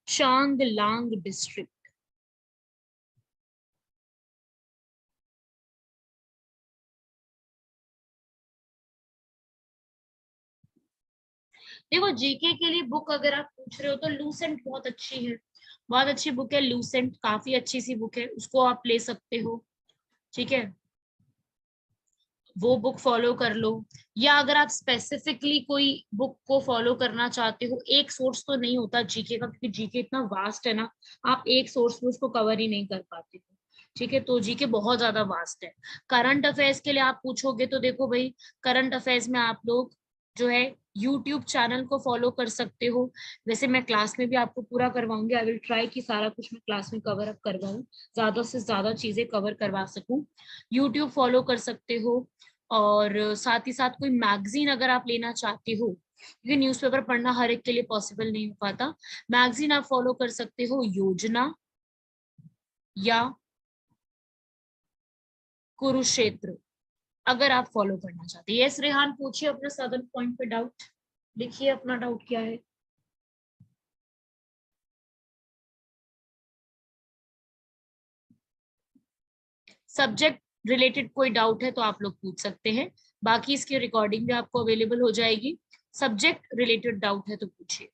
चांगलांग डिस्ट्रिक्ट. देखो, जीके के लिए बुक अगर आप पूछ रहे हो तो लूसेंट बहुत अच्छी है. बहुत अच्छी बुक है लूसेंट, काफी अच्छी सी बुक है, उसको आप ले सकते हो. ठीक है, वो बुक फॉलो कर लो. या अगर आप स्पेसिफिकली कोई बुक को फॉलो करना चाहते हो, एक सोर्स तो नहीं होता जीके का, क्योंकि जीके इतना वास्ट है ना, आप एक सोर्स में उसको कवर ही नहीं कर पाते हो. ठीक है, तो जीके बहुत ज्यादा वास्ट है. करंट अफेयर्स के लिए आप पूछोगे तो देखो भाई, करंट अफेयर्स में आप लोग जो है यूट्यूब चैनल को फॉलो कर सकते हो. वैसे मैं क्लास में भी आपको पूरा करवाऊंगी, आई विल ट्राई कि सारा कुछ मैं क्लास में कवर अप करवाऊं, ज्यादा से ज्यादा चीजें कवर करवा सकूं. यूट्यूब फॉलो कर सकते हो. और साथ ही साथ कोई मैगजीन अगर आप लेना चाहते हो, क्योंकि न्यूज़पेपर पढ़ना हर एक के लिए पॉसिबल नहीं हो पाता, मैगजीन आप फॉलो कर सकते हो, योजना या कुरुक्षेत्र, अगर आप फॉलो करना चाहते हैं. यस रेहान, पूछिए अपने सदर्न पॉइंट पे डाउट, लिखिए अपना डाउट क्या है. सब्जेक्ट रिलेटेड कोई डाउट है तो आप लोग पूछ सकते हैं. बाकी इसकी रिकॉर्डिंग भी आपको अवेलेबल हो जाएगी. सब्जेक्ट रिलेटेड डाउट है तो पूछिए.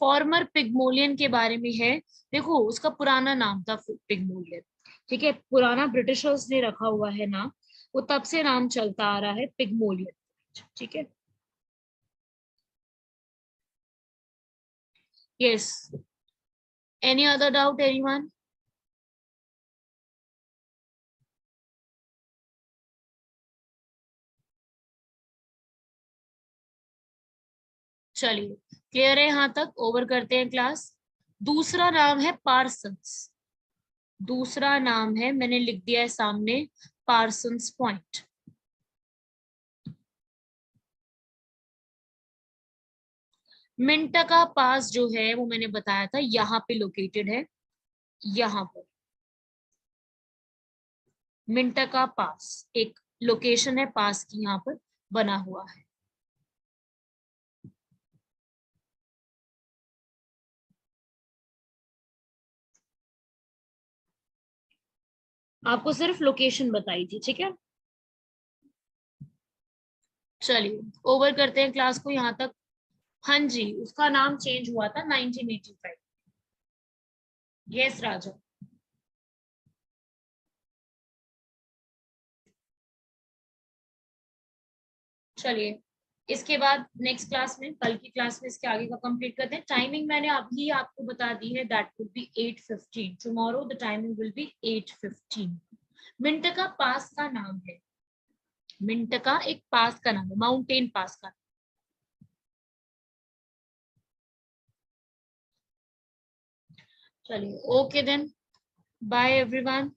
फॉर्मर पिग्मोलियन के बारे में है. देखो, उसका पुराना नाम था पिग्मोलियन. ठीक है, पुराना ब्रिटिशर्स ने रखा हुआ है नाम, वो तब से नाम चलता आ रहा है पिग्मोलियन. ठीक है, yes. Any other doubt anyone? चलिए, क्लियर है यहाँ तक, ओवर करते हैं क्लास. दूसरा नाम है पार्सन्स. दूसरा नाम है, मैंने लिख दिया है सामने, पार्सन्स पॉइंट. मिंटका पास जो है वो मैंने बताया था यहाँ पे लोकेटेड है, यहाँ पर. मिंटका पास एक लोकेशन है पास की, यहाँ पर बना हुआ है. आपको सिर्फ लोकेशन बताई थी, ठीक है। चलिए ओवर करते हैं क्लास को यहाँ तक। हाँ जी, उसका नाम चेंज हुआ था 1985। यस राजा। चलिए इसके बाद नेक्स्ट क्लास में, कल की क्लास में इसके आगे का कंप्लीट करते हैं। टाइमिंग मैंने अभी आपको बता दी है, that would be 8:15 tomorrow, the timing will be 8:15। मिंट का पास का नाम है, मिंट का एक पास का नाम है, माउंटेन पास का। चलिए ओके देन, बाय एवरीवन।